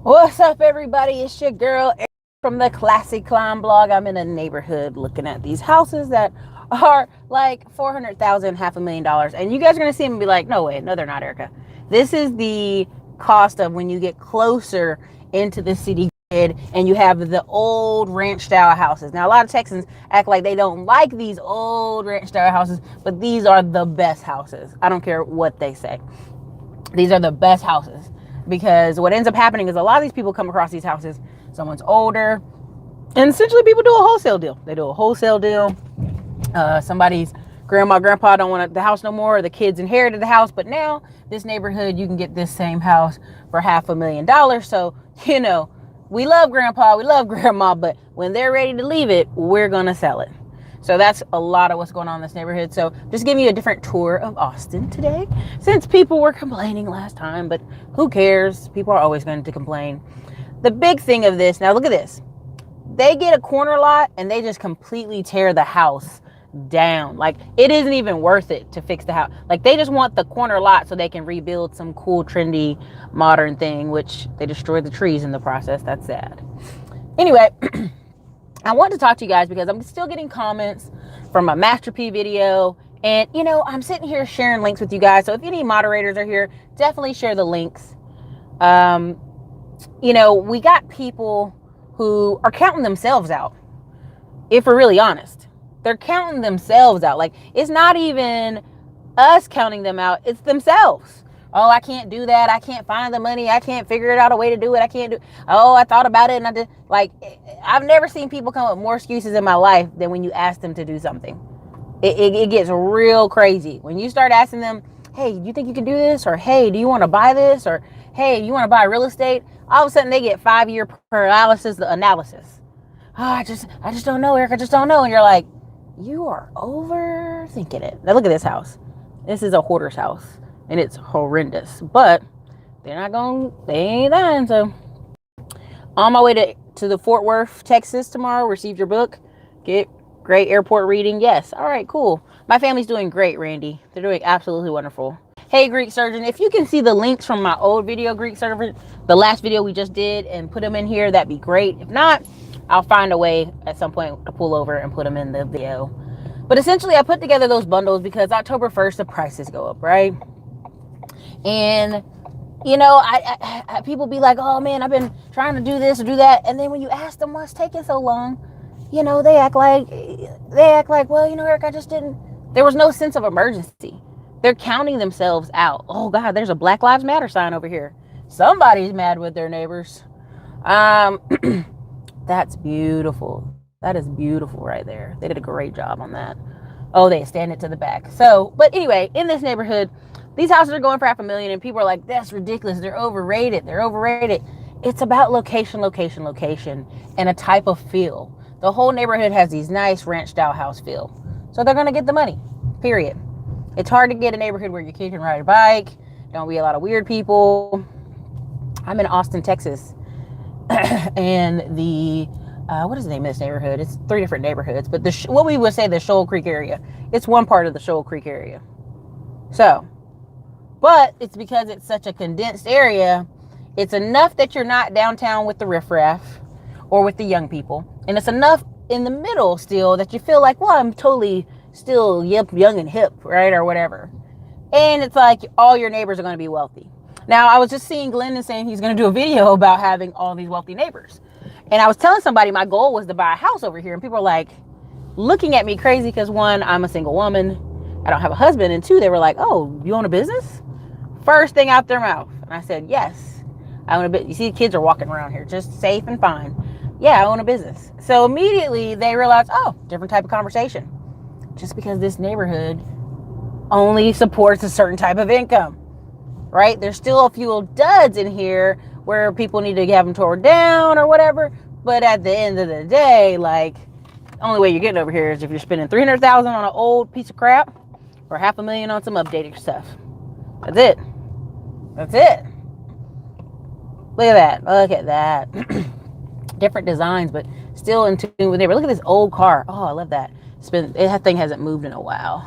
What's up, everybody? It's your girl Ericka from the Classic Climb blog. I'm in a neighborhood looking at these houses that are like $400,000, $500,000, and you guys are gonna see them and be like, "No way, no, they're not, Ericka." This is the cost of when you get closer into the city grid and you have the old ranch style houses. Now, a lot of Texans act like they don't like these old ranch style houses, but these are the best houses. I don't care what they say. These are the best houses. Because what ends up happening is a lot of these people come across these houses, someone's older, and essentially people do a wholesale deal. They do a wholesale deal. Somebody's grandma, grandpa don't want the house no more, or the kids inherited the house, but now this neighborhood, you can get this same house for $500,000. So, we love grandpa, we love grandma, but when they're ready to leave it, we're going to sell it. So that's a lot of what's going on in this neighborhood. So just giving you a different tour of Austin today, since people were complaining last time, but who cares? People are always going to complain. The big thing of this, now look at this. They get a corner lot and they just completely tear the house down. Like, it isn't even worth it to fix the house. Like, they just want the corner lot so they can rebuild some cool, trendy, modern thing, which they destroyed the trees in the process. That's sad. Anyway, I want to talk to you guys because I'm still getting comments from my Master P video. And, I'm sitting here sharing links with you guys. So if any moderators are here, definitely share the links. We got people who are counting themselves out. If we're really honest, they're counting themselves out. Like, it's not even us counting them out. It's themselves. Oh, I can't do that. I can't find the money. I can't figure it out a way to do it. I can't do. Oh, I thought about it and I did. Like, I've never seen people come up with more excuses in my life than when you ask them to do something. It gets real crazy when you start asking them, "Hey, do you think you can do this?" Or, "Hey, do you want to buy this?" Or, "Hey, do you want to buy real estate?" All of a sudden, they get 5-year paralysis analysis. Oh, I just don't know, Ericka. I just don't know. And you're like, you are overthinking it. Now look at this house. This is a hoarder's house. And it's horrendous, but they ain't dying. So on my way to the Fort Worth, Texas tomorrow, receive your book, get great airport reading. Yes. All right, cool. My family's doing great, Randy. They're doing absolutely wonderful. Hey, Greek surgeon, if you can see the links from my old video, Greek surgeon, the last video we just did, and put them in here, that'd be great. If not, I'll find a way at some point to pull over and put them in the video. But essentially, I put together those bundles because October 1st, the prices go up, right? And, I people be like, "Oh man, I've been trying to do this or do that." And then when you ask them what's taking so long, they act like, "Well, Ericka, I just didn't." There was no sense of emergency. They're counting themselves out. Oh God, there's a Black Lives Matter sign over here. Somebody's mad with their neighbors. That's beautiful. That is beautiful right there. They did a great job on that. Oh, they stand it to the back. So, but anyway, in this neighborhood, these houses are going for $500,000 and people are like, "That's ridiculous. They're overrated. They're overrated." It's about location, location, location, and a type of feel. The whole neighborhood has these nice ranch style house feel. So they're going to get the money, period. It's hard to get a neighborhood where your kid can ride a bike. Don't be a lot of weird people. I'm in Austin, Texas. And what is the name of this neighborhood? It's 3 different neighborhoods, but what we would say the Shoal Creek area. It's one part of the Shoal Creek area. So, but it's because it's such a condensed area, it's enough that you're not downtown with the riffraff or with the young people. And it's enough in the middle still that you feel like, well, I'm totally still young and hip, right? Or whatever. And it's like all your neighbors are going to be wealthy. Now, I was just seeing Glendon saying he's going to do a video about having all these wealthy neighbors. And I was telling somebody my goal was to buy a house over here. And people are like looking at me crazy because 1, I'm a single woman. I don't have a husband. And 2, they were like, "Oh, you own a business?" First thing out their mouth. And I said, "Yes, I own a business." You see, the kids are walking around here just safe and fine. "Yeah, I own a business." So immediately they realized, oh, different type of conversation. Just because this neighborhood only supports a certain type of income, right? There's still a few duds in here where people need to have them torn down or whatever. But at the end of the day, like, the only way you're getting over here is if you're spending $300,000 on an old piece of crap or $500,000 on some updated stuff. That's it. That's it. Look at that. Look at that. Different designs, but still in tune with neighbor. Look at this old car. Oh, I love that. That thing hasn't moved in a while.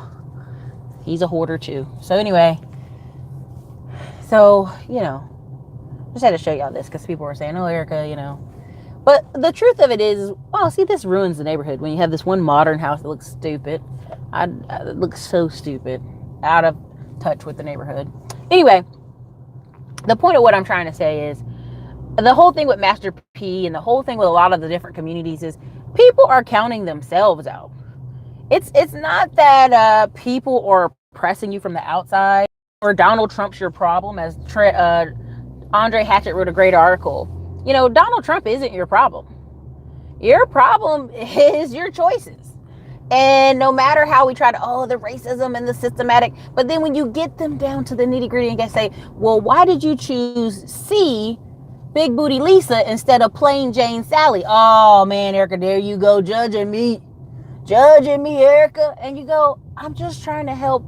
He's a hoarder too. So anyway, Just had to show y'all this because people were saying, oh, Ericka, you know. But the truth of it is, wow, see, this ruins the neighborhood when you have this one modern house that looks stupid. It looks so stupid, out of touch with the neighborhood. Anyway, the point of what I'm trying to say is, the whole thing with Master P and the whole thing with a lot of the different communities is people are counting themselves out. It's not that people are pressing you from the outside or Donald Trump's your problem, as Andre Hatchett wrote a great article. You know, Donald Trump isn't your problem. Your problem is your choices. And no matter how we try to, the racism and the systematic, but then when you get them down to the nitty gritty and can say, well, why did you choose C, Big Booty Lisa, instead of plain Jane Sally? Oh man, Ericka, there you go, judging me, Ericka. And you go, I'm just trying to help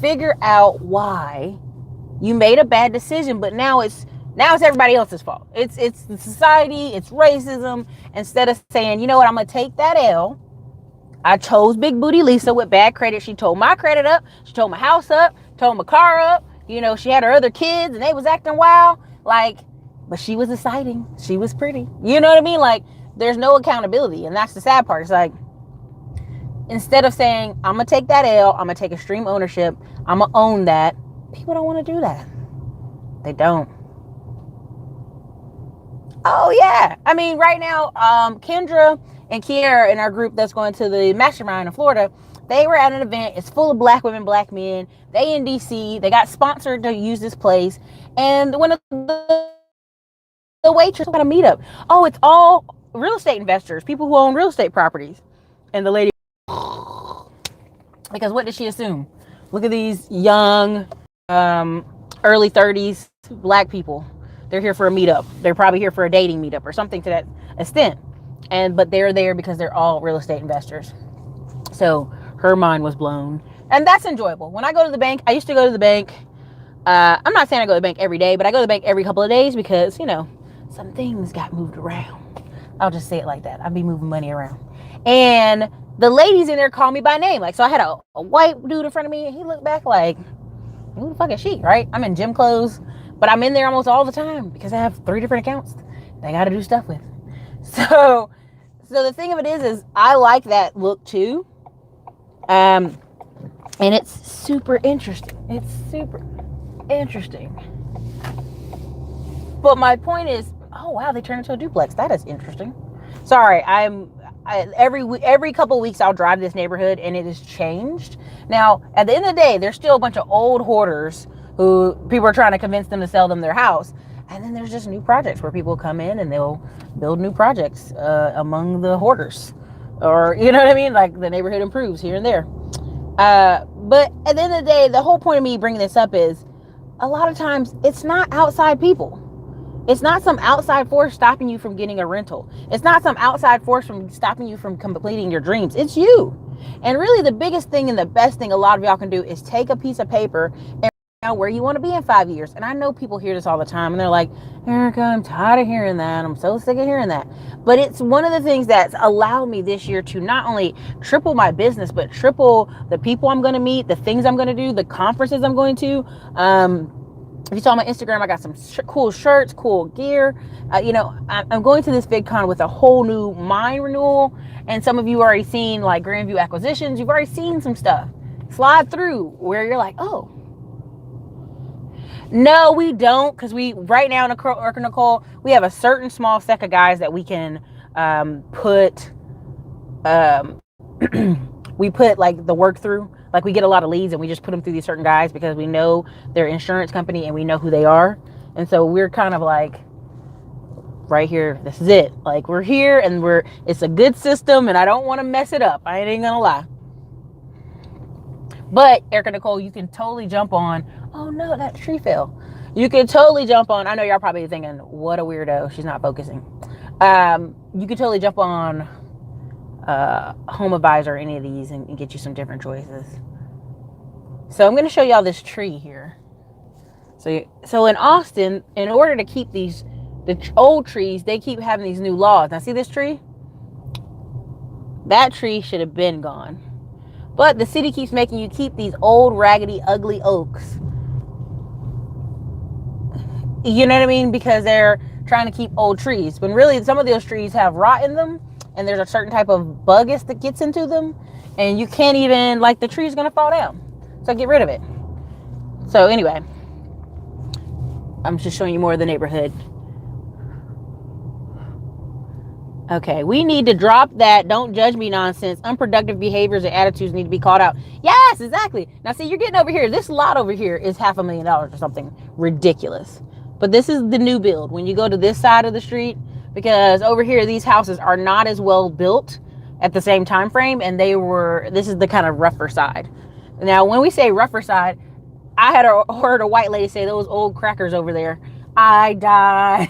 figure out why you made a bad decision, but now it's everybody else's fault. It's the society, it's racism. Instead of saying, you know what, I'm gonna take that L. I chose Big Booty Lisa with bad credit. She told my credit up, she told my house up, told my car up. You know, she had her other kids and they was acting wild. Like, but she was exciting. She was pretty. You know what I mean? Like, there's no accountability. And that's the sad part. It's like, instead of saying, I'm gonna take that L, I'm gonna take extreme ownership, I'm gonna own that, people don't want to do that. They don't. Oh yeah, I mean, right now, Kendra and Kiara in our group that's going to the Mastermind in Florida, they were at an event. It's full of black women, black men. They in DC. They got sponsored to use this place, and one of the waitress got a meetup. Oh, it's all real estate investors, people who own real estate properties. And the lady, because what did she assume? Look at these young, early 30s black people. They're here for a meetup. They're probably here for a dating meetup or something to that extent. But they're there because they're all real estate investors. So her mind was blown. And that's enjoyable. When I go to the bank, I used to go to the bank. I'm not saying I go to the bank every day, but I go to the bank every couple of days because, you know, some things got moved around. I'll just say it like that. I'd be moving money around. And the ladies in there call me by name. Like, so I had a white dude in front of me and he looked back like, who the fuck is she, right? I'm in gym clothes, but I'm in there almost all the time because I have 3 different accounts that I got to do stuff with. So the thing of it is I like that look too. And it's super interesting. But my point is, oh wow, they turned into a duplex. That is interesting. Sorry, every couple of weeks I'll drive this neighborhood and it has changed. Now, at the end of the day, there's still a bunch of old hoarders who people are trying to convince them to sell them their house. And then there's just new projects where people come in and they'll build new projects among the hoarders. Or, you know what I mean? Like, the neighborhood improves here and there. But at the end of the day, the whole point of me bringing this up is, a lot of times it's not outside people. It's not some outside force stopping you from getting a rental. It's not some outside force from stopping you from completing your dreams. It's you. And really the biggest thing and the best thing a lot of y'all can do is take a piece of paper and write out where you want to be in 5 years. And I know people hear this all the time and they're like, Ericka, I'm tired of hearing that. I'm so sick of hearing that. But it's one of the things that's allowed me this year to not only triple my business, but triple the people I'm going to meet, the things I'm going to do, the conferences I'm going to. If you saw my Instagram, I got some cool shirts, cool gear. I'm going to this VidCon with a whole new mind renewal. And some of you already seen like Grandview acquisitions. You've already seen some stuff slide through where you're like, oh. No, we don't. Because we, right now in Nicole, we have a certain small set of guys that we can we put like the work through. Like, we get a lot of leads and we just put them through these certain guys because we know their insurance company and we know who they are. And so we're kind of like, right here, this is it. Like, we're here and it's a good system and I don't want to mess it up. I ain't gonna lie. But Ericka Nicole, you can totally jump on, oh no, that tree fell. You can totally jump on, I know y'all probably thinking, what a weirdo, she's not focusing. You can totally jump on Home Advisor, any of these, and get you some different choices. So I'm going to show y'all this tree here. So in Austin, in order to keep the old trees, they keep having these new laws. Now see this tree? That tree should have been gone. But the city keeps making you keep these old, raggedy, ugly oaks. You know what I mean? Because they're trying to keep old trees. When really some of those trees have rot in them, and there's a certain type of fungus that gets into them, and you can't even, like, the tree's gonna fall down. So get rid of it. So anyway, I'm just showing you more of the neighborhood. Okay, we need to drop that don't judge me nonsense. Unproductive behaviors and attitudes need to be called out. Yes, exactly. Now see, you're getting over here. This lot over here is $500,000 or something ridiculous. But this is the new build. When you go to this side of the street, because over here these houses are not as well built at the same time frame, and this is the kind of rougher side. Now, when we say rougher side, I had heard a white lady say, those old crackers over there. I died.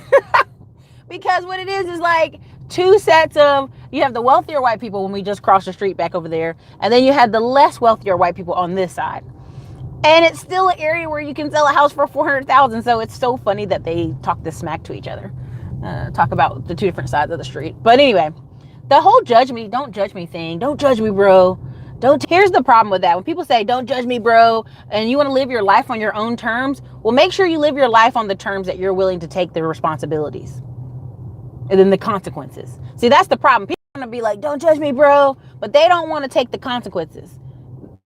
Because what it is like two sets of, you have the wealthier white people when we just crossed the street back over there, and then you had the less wealthier white people on this side. And it's still an area where you can sell a house for $400,000. So it's so funny that they talk this smack to each other, talk about the two different sides of the street. But anyway, the whole don't judge me thing. Don't judge me, bro. Here's the problem with that. When people say, don't judge me, bro, and you want to live your life on your own terms, well, make sure you live your life on the terms that you're willing to take the responsibilities and then the consequences. See, that's the problem. People want to be like, don't judge me, bro, but they don't want to take the consequences.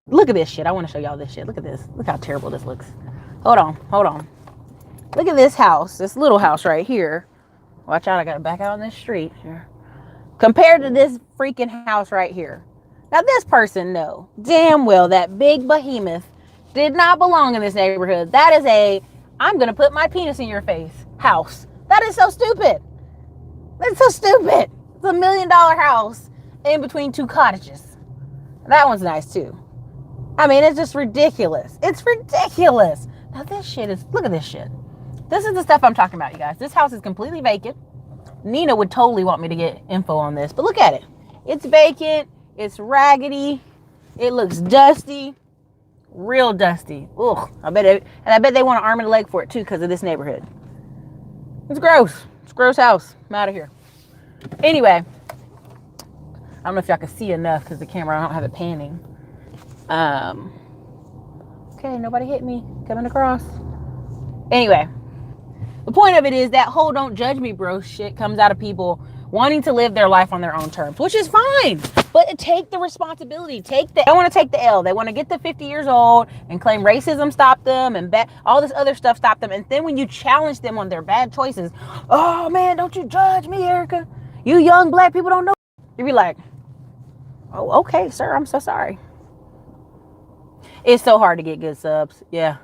Look at this shit. I want to show y'all this shit. Look at this. Look how terrible this looks. Hold on. Look at this house, this little house right here. Watch out, I got to back out on this street here. Compared to this freaking house right here. Now, this person know damn well that big behemoth did not belong in this neighborhood. That is I'm going to put my penis in your face house. That is so stupid. That's so stupid. It's $1 million house in between two cottages. That one's nice too. I mean, it's just ridiculous. It's ridiculous. Now this shit is, look at this shit. This is the stuff I'm talking about, you guys. This house is completely vacant. Nina would totally want me to get info on this, but look at it. It's vacant. It's raggedy. It looks dusty. Real dusty. Ugh. I bet they want an arm and a leg for it too because of this neighborhood. It's gross. It's a gross house. I'm out of here. Anyway, I don't know if y'all can see enough because the camera, I don't have it panning. Okay, nobody hit me. Coming across. Anyway, the point of it is that whole don't judge me, bro shit comes out of people wanting to live their life on their own terms, which is fine. But take the responsibility. They want to take the L. They want to get to 50 years old and claim racism stopped them and all this other stuff stopped them. And then when you challenge them on their bad choices, oh man, don't you judge me, Ericka. You young black people don't know. You be like, oh, okay, sir, I'm so sorry. It's so hard to get good subs. Yeah.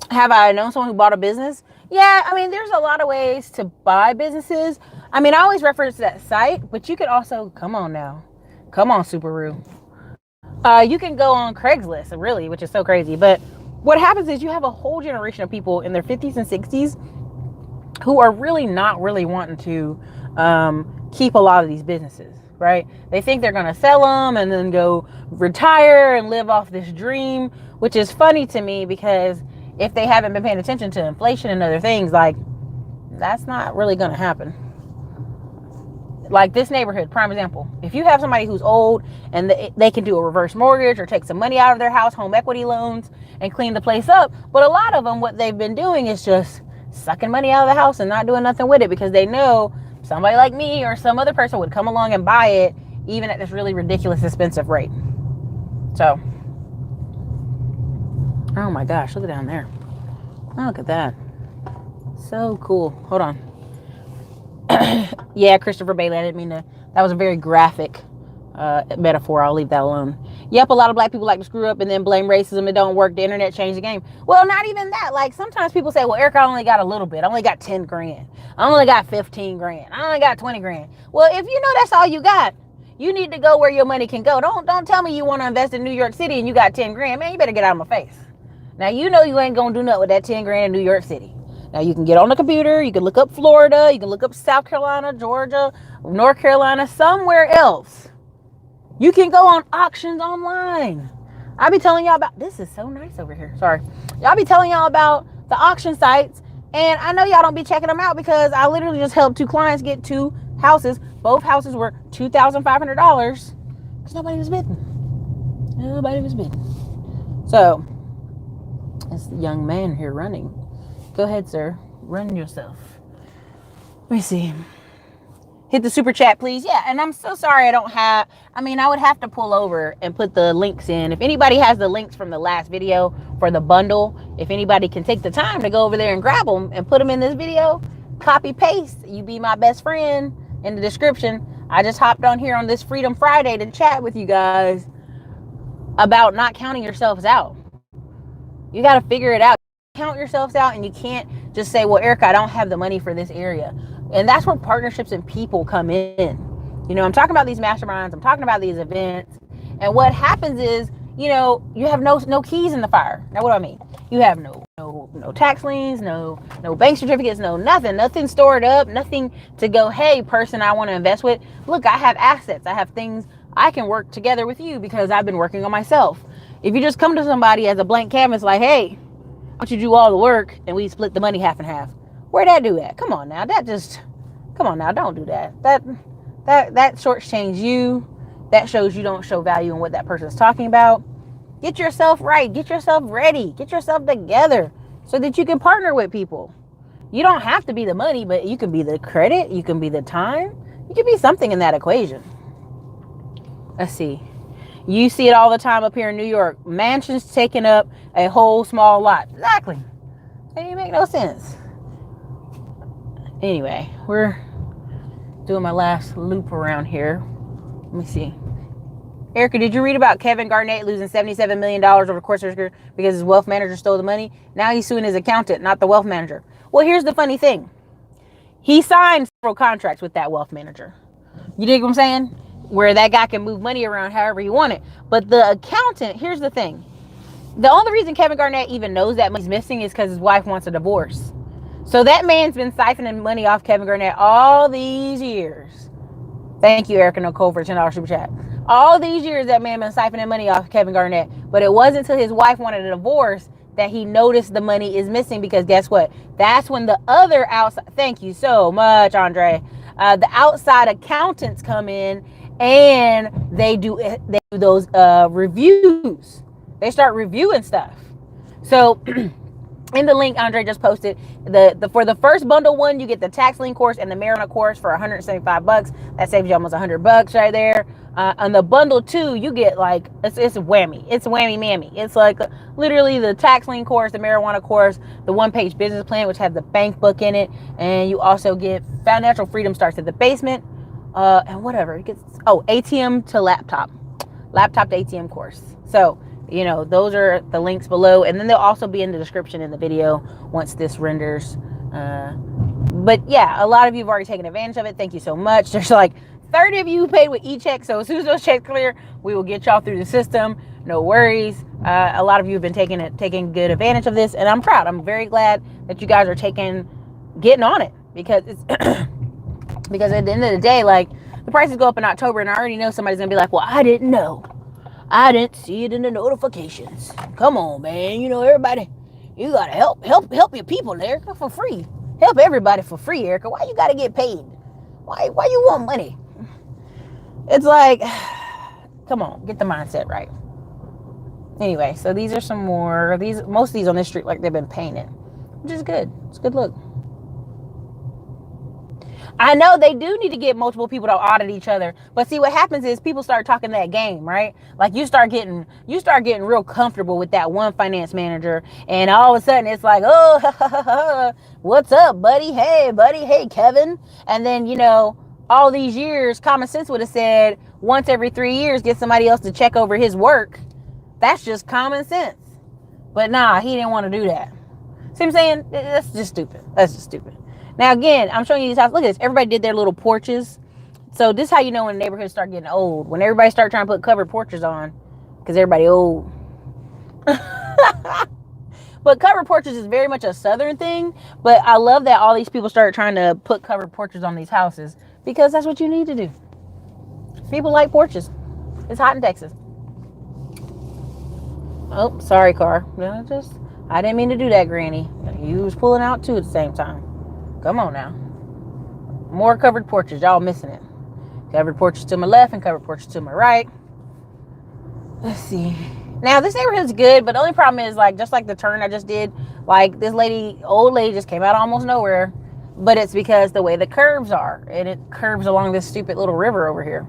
Have I known someone who bought a business? Yeah, I mean, there's a lot of ways to buy businesses. I mean, I always reference that site, but you could also, come on, Subaru. You can go on Craigslist, really, which is so crazy. But what happens is you have a whole generation of people in their 50s and 60s who are really not really wanting to keep a lot of these businesses, right? They think they're going to sell them and then go retire and live off this dream, which is funny to me because if they haven't been paying attention to inflation and other things, like, that's not really going to happen. Like this neighborhood, prime example. If you have somebody who's old and they can do a reverse mortgage or take some money out of their house, home equity loans, and clean the place up. But a lot of them, what they've been doing is just sucking money out of the house and not doing nothing with it because they know somebody like me or some other person would come along and buy it even at this really ridiculous expensive rate. So, oh my gosh, look at down there. Oh, look at that. So cool. Hold on. Yeah, Christopher Bailey, I didn't mean to. That was a very graphic metaphor. I'll leave that alone. Yep, a lot of black people like to screw up and then blame racism. It don't work. The internet changed the game. Well, not even that. Like sometimes people say, well, Ericka, I only got a little bit. I only got 10 grand. I only got 15 grand. I only got 20 grand. Well, if you know that's all you got, you need to go where your money can go. Don't tell me you want to invest in New York City and you got 10 grand. Man, you better get out of my face. Now, you know you ain't going to do nothing with that 10 grand in New York City. Now, you can get on the computer. You can look up Florida. You can look up South Carolina, Georgia, North Carolina, somewhere else. You can go on auctions online. I'll be telling y'all about, this is so nice over here. Sorry. I'll be telling y'all about the auction sites. And I know y'all don't be checking them out because I literally just helped 2 clients get 2 houses Both houses were $2,500 because nobody was bidding. Nobody was bidding. So, it's the young man here running. Go ahead, sir. Run yourself. Let me see. Hit the super chat, please. Yeah, and I'm so sorry I would have to pull over and put the links in. If anybody has the links from the last video for the bundle, if anybody can take the time to go over there and grab them and put them in this video, copy paste, you be my best friend in the description. I just hopped on here on this Freedom Friday to chat with you guys about not counting yourselves out. You got to figure it out. Count yourselves out, and you can't just say, well, Ericka, I don't have the money for this area. And that's where partnerships and people come in. I'm talking about these masterminds. I'm talking about these events. And what happens is, you have no keys in the fire. Now, what do I mean? You have no tax liens, no bank certificates, nothing stored up, nothing to go, hey, person I want to invest with. Look, I have assets. I have things I can work together with you because I've been working on myself. If you just come to somebody as a blank canvas like, hey, why don't you do all the work and we split the money half and half? Where'd that do at? Come on now, don't do that. That shortchanges you. That shows you don't show value in what that person's talking about. Get yourself right. Get yourself ready. Get yourself together so that you can partner with people. You don't have to be the money, but you can be the credit. You can be the time. You can be something in that equation. Let's see. You see it all the time up here in New York. Mansions taking up a whole small lot. Exactly. It didn't make no sense. Anyway, we're doing my last loop around here. Let me see. Ericka, did you read about Kevin Garnett losing $77 million over the course of his career because his wealth manager stole the money? Now he's suing his accountant, not the wealth manager. Well, here's the funny thing. He signed several contracts with that wealth manager. You dig what I'm saying? Where that guy can move money around however he wanted. But the accountant, here's the thing. The only reason Kevin Garnett even knows that money's missing is because his wife wants a divorce. So that man's been siphoning money off Kevin Garnett all these years. Thank you, Ericka Nicole, for $10 super chat. All these years that man been siphoning money off Kevin Garnett. But it wasn't until his wife wanted a divorce that he noticed the money is missing, because guess what? That's when the other outside, thank you so much, Andre. The outside accountants come in and they do those reviews. They start reviewing stuff. So in the link Andre just posted, for the first bundle one, you get the tax lien course and the marijuana course for $175. That saves you almost $100 right there. On the bundle two, you get like, it's whammy. It's whammy mammy. It's like literally the tax lien course, the marijuana course, the one-page business plan, which has the bank book in it. And you also get Financial Freedom Starts at the Basement. And whatever. It gets, ATM to laptop to ATM course. So, those are the links below. And then they'll also be in the description in the video once this renders. But yeah, a lot of you have already taken advantage of it. Thank you so much. There's like 30 of you who paid with e-check. So as soon as those checks clear, we will get y'all through the system. No worries. A lot of you have been taking good advantage of this. And I'm proud. I'm very glad that you guys are getting on it. Because it's because at the end of the day, like, the prices go up in October, and I already know somebody's going to be like, well, I didn't know. I didn't see it in the notifications. Come on, man. Everybody, you got to help your people, Ericka, for free. Help everybody for free, Ericka. Why you got to get paid? Why you want money? It's like, come on, get the mindset right. Anyway, so these are some more. Most of these on this street, like, they've been painted, which is good. It's a good look. I know they do need to get multiple people to audit each other. But see, what happens is people start talking that game, right? Like you start getting real comfortable with that one finance manager. And all of a sudden it's like, oh, what's up, buddy? Hey, Kevin. And then, all these years, common sense would have said once every 3 years, get somebody else to check over his work. That's just common sense. But nah, he didn't want to do that. See what I'm saying? That's just stupid. Now, again, I'm showing you these houses. Look at this. Everybody did their little porches. So this is how you know when neighborhoods start getting old. When everybody start trying to put covered porches on. Because everybody old. But covered porches is very much a southern thing. But I love that all these people started trying to put covered porches on these houses. Because that's what you need to do. People like porches. It's hot in Texas. Oh, sorry, car. I didn't mean to do that, Granny. You was pulling out too at the same time. Come on now. More covered porches. Y'all missing it. Covered porches to my left and covered porches to my right. Let's see. Now, this neighborhood's good, but the only problem is, like, just like the turn I just did, like, this old lady just came out of almost nowhere. But it's because the way the curves are. And it curves along this stupid little river over here.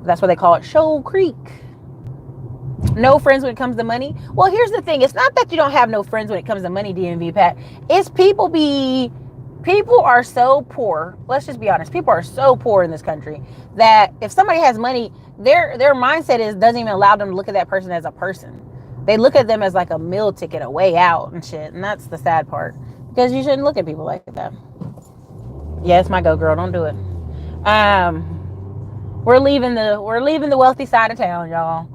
That's why they call it Shoal Creek. No friends when it comes to money. Well, here's the thing. It's not that you don't have no friends when it comes to money, DMV Pat. It's people are so poor. Let's just be honest. People are so poor in this country that if somebody has money, their mindset doesn't even allow them to look at that person as a person. They look at them as like a meal ticket, a way out and shit. And that's the sad part, because you shouldn't look at people like that. Yeah, it's my go, girl. Don't do it. We're leaving the wealthy side of town, y'all.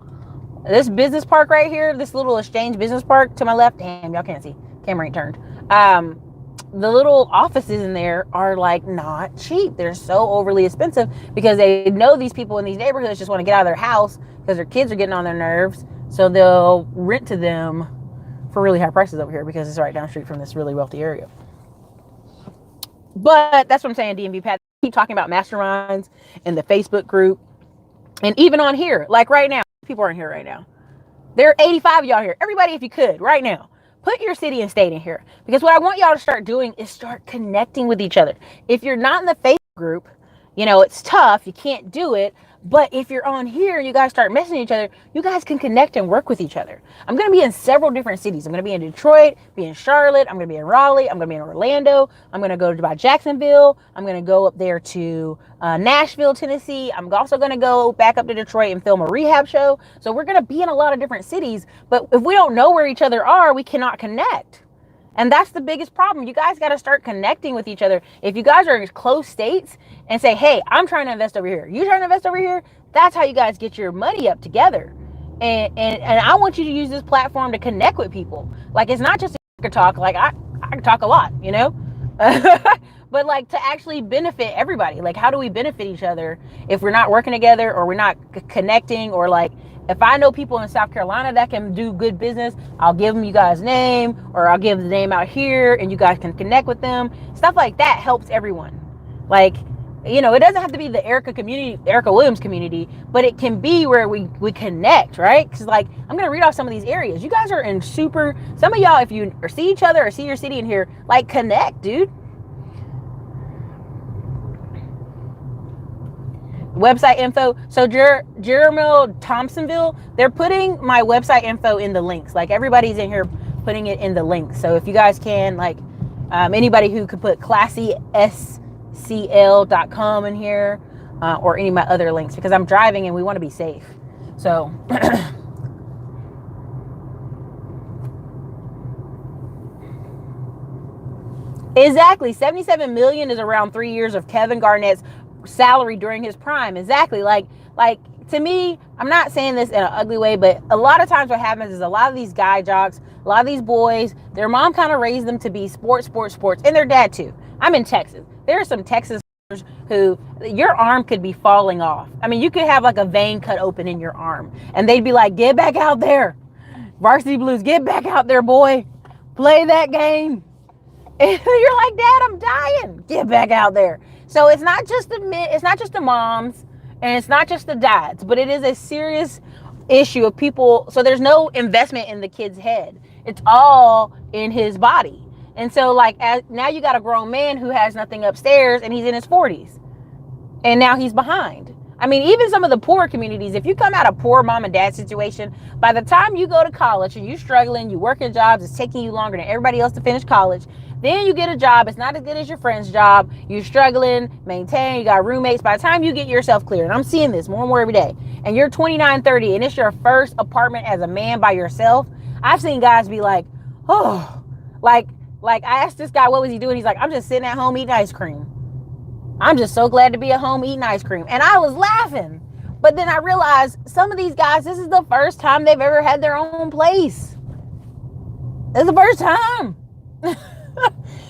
This business park right here, this little exchange business park to my left, damn, y'all can't see. Camera ain't turned. The little offices in there are like not cheap. They're so overly expensive because they know these people in these neighborhoods just want to get out of their house because their kids are getting on their nerves. So they'll rent to them for really high prices over here because it's right down the street from this really wealthy area. But that's what I'm saying, DMV Pat. Keep talking about Masterminds and the Facebook group. And even on here, like right now, people aren't here right now. There are 85 of y'all here. Everybody, if you could, right now, put your city and state in here. Because what I want y'all to start doing is start connecting with each other. If you're not in the Facebook group, you know, it's tough. You can't do it. But if you're on here, you guys start messaging each other. You guys can connect and work with each other. I'm going to be in several different cities. I'm going to be in Detroit, be in Charlotte. I'm going to be in Raleigh. I'm going to be in Orlando. I'm going to go to Jacksonville. I'm going to go up there to Nashville, Tennessee. I'm also going to go back up to Detroit and film a rehab show. So we're going to be in a lot of different cities. But if we don't know where each other are, we cannot connect. And that's the biggest problem. You guys got to start connecting with each other. If you guys are in close states and say, hey, I'm trying to invest over here, you trying to invest over here, that's how you guys get your money up together. And I want you to use this platform to connect with people. Like, it's not just a talk. Like, I can talk a lot, you know, but like to actually benefit everybody. Like, how do we benefit each other if we're not working together or we're not connecting? Or like, if I know people in South Carolina that can do good business, I'll give them you guys' name, or I'll give the name out here and you guys can connect with them. Stuff like that helps everyone. Like, you know, it doesn't have to be the Ericka Williams community, but it can be where we connect, right? Because like, I'm going to read off some of these areas. You guys are in some of y'all, if you see each other or see your city in here, like connect, dude. Website info. So Jeremiah Thompsonville, they're putting my website info in the links. Like, everybody's in here putting it in the links. So if you guys can, like, anybody who could put classyscl.com in here, or any of my other links, because I'm driving and we want to be safe. So exactly, 77 million is around 3 years of Kevin Garnett's salary during his prime. Exactly. Like to me, I'm not saying this in an ugly way, but a lot of times what happens is a lot of these guy jocks, a lot of these boys, their mom kind of raised them to be sports, and their dad too. I'm in Texas. There are some Texas who your arm could be falling off. I mean, you could have like a vein cut open in your arm and they'd be like, get back out there. Varsity Blues, get back out there, boy. Play that game. And you're like, Dad, I'm dying. Get back out there. So it's not just the moms and it's not just the dads, but it is a serious issue of people. So there's no investment in the kid's head. It's all in his body. And so like, now you got a grown man who has nothing upstairs and he's in his 40s and now he's behind. I mean, even some of the poor communities, if you come out of poor mom and dad situation, by the time you go to college and you're struggling, you working jobs, it's taking you longer than everybody else to finish college. Then you get a job. It's not as good as your friend's job. You're struggling, maintain, you got roommates. By the time you get yourself clear, and I'm seeing this more and more every day, and you're 29, 30, and it's your first apartment as a man by yourself. I've seen guys be like, oh, like I asked this guy, what was he doing? He's like, I'm just sitting at home eating ice cream. I'm just so glad to be at home eating ice cream. And I was laughing. But then I realized some of these guys, this is the first time they've ever had their own place. It's the first time.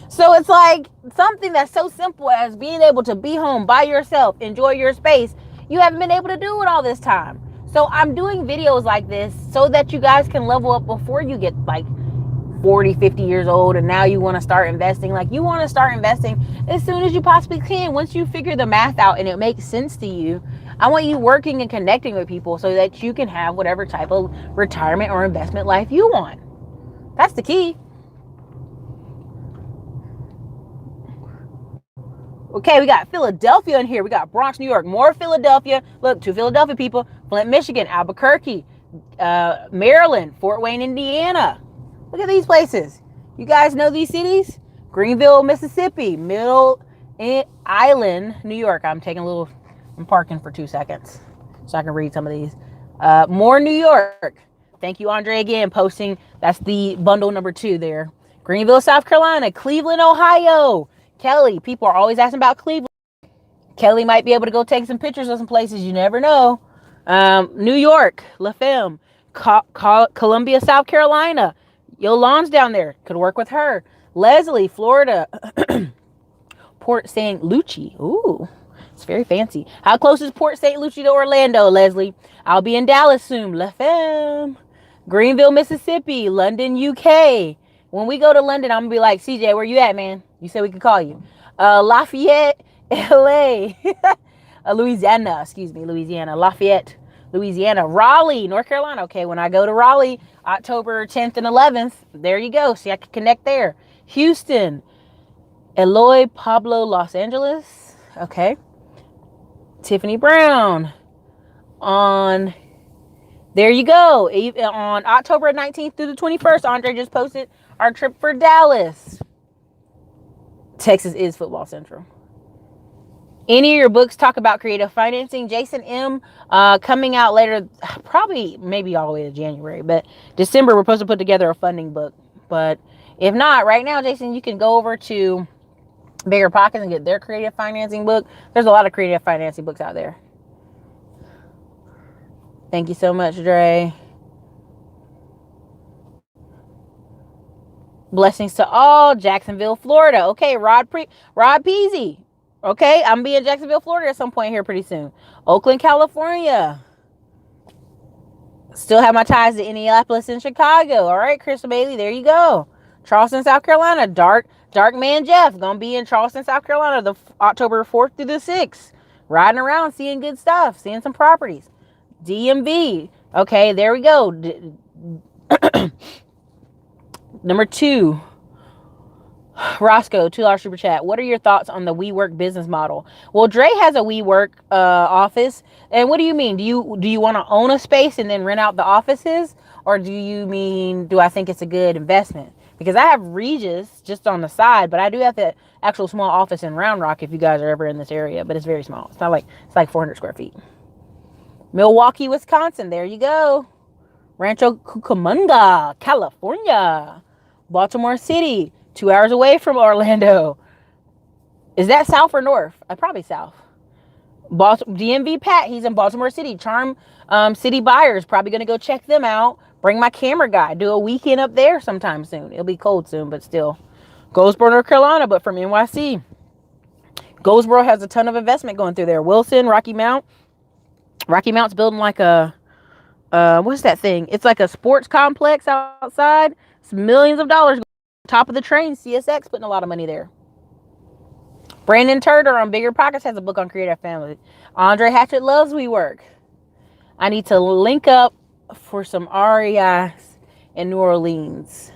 So it's like something that's so simple as being able to be home by yourself, enjoy your space. You haven't been able to do it all this time. So I'm doing videos like this so that you guys can level up before you get like 40, 50 years old and now you want to start investing. Like, you want to start investing as soon as you possibly can. Once you figure the math out and it makes sense to you, I want you working and connecting with people so that you can have whatever type of retirement or investment life you want. That's the key. Okay, we got Philadelphia in here. We got Bronx, New York. More Philadelphia. Look, 2 Philadelphia people. Flint, Michigan. Albuquerque, Maryland. Fort Wayne, Indiana. Look at these places. You guys know these cities? Greenville, Mississippi. Middle Island, New York. I'm parking for 2 seconds so I can read some of these. More New York. Thank you, Andre, again, posting. That's the bundle number 2 there. Greenville, South Carolina. Cleveland, Ohio. Kelly, people are always asking about Cleveland. Kelly might be able to go take some pictures of some places. You never know. New York, La Femme. Columbia, South Carolina. Yolande's down there. Could work with her. Leslie, Florida. Port St. Lucie. Ooh, it's very fancy. How close is Port St. Lucie to Orlando, Leslie? I'll be in Dallas soon. La Femme. Greenville, Mississippi. London, UK. When we go to London, I'm going to be like, CJ, where you at, man? You said we could call you. Lafayette, LA. Louisiana. Lafayette, Louisiana. Raleigh, North Carolina. Okay, when I go to Raleigh, October 10th and 11th, there you go. See, I can connect there. Houston. Eloy Pablo, Los Angeles. Okay. Tiffany Brown. There you go. On October 19th through the 21st, Andre just posted our trip for Dallas. Texas is football central. Any of your books talk about creative financing? Jason M. Coming out later, probably maybe all the way to January, but December we're supposed to put together a funding book. But if not, right now, Jason, you can go over to Bigger Pockets and get their creative financing book. There's a lot of creative financing books out there. Thank you so much, Dre. Blessings to all. Jacksonville, Florida. Okay, Rod Peasy. Okay, I'm be in Jacksonville, Florida at some point here pretty soon. Oakland, California. Still have my ties to Indianapolis and Chicago. All right, Crystal Bailey, there you go. Charleston, South Carolina. Dark Man Jeff. Gonna be in Charleston, South Carolina, the October 4th through the 6th. Riding around, seeing good stuff, seeing some properties. DMV. Okay, there we go. Number 2. Roscoe, $2 super chat. What are your thoughts on the WeWork business model? Well, Dre has a WeWork office. And what do you mean? Do you want to own a space and then rent out the offices? Or do I think it's a good investment? Because I have Regis just on the side, but I do have the actual small office in Round Rock if you guys are ever in this area, but it's very small. It's like 400 square feet. Milwaukee, Wisconsin. There you go. Rancho Cucamonga, California. Baltimore City, 2 hours away from Orlando. Is that south or north? Probably south. DMV Pat, he's in Baltimore City. Charm City Buyers, probably going to go check them out. Bring my camera guy. Do a weekend up there sometime soon. It'll be cold soon, but still. Goldsboro, North Carolina, but from NYC. Goldsboro has a ton of investment going through there. Wilson, Rocky Mount. Rocky Mount's building like a, what's that thing? It's like a sports complex outside. It's millions of dollars. Top of the train, CSX putting a lot of money there. Brandon Turner on Bigger Pockets has a book on creative family. Andre Hatchett loves WeWork. I need to link up for some REIs in New Orleans.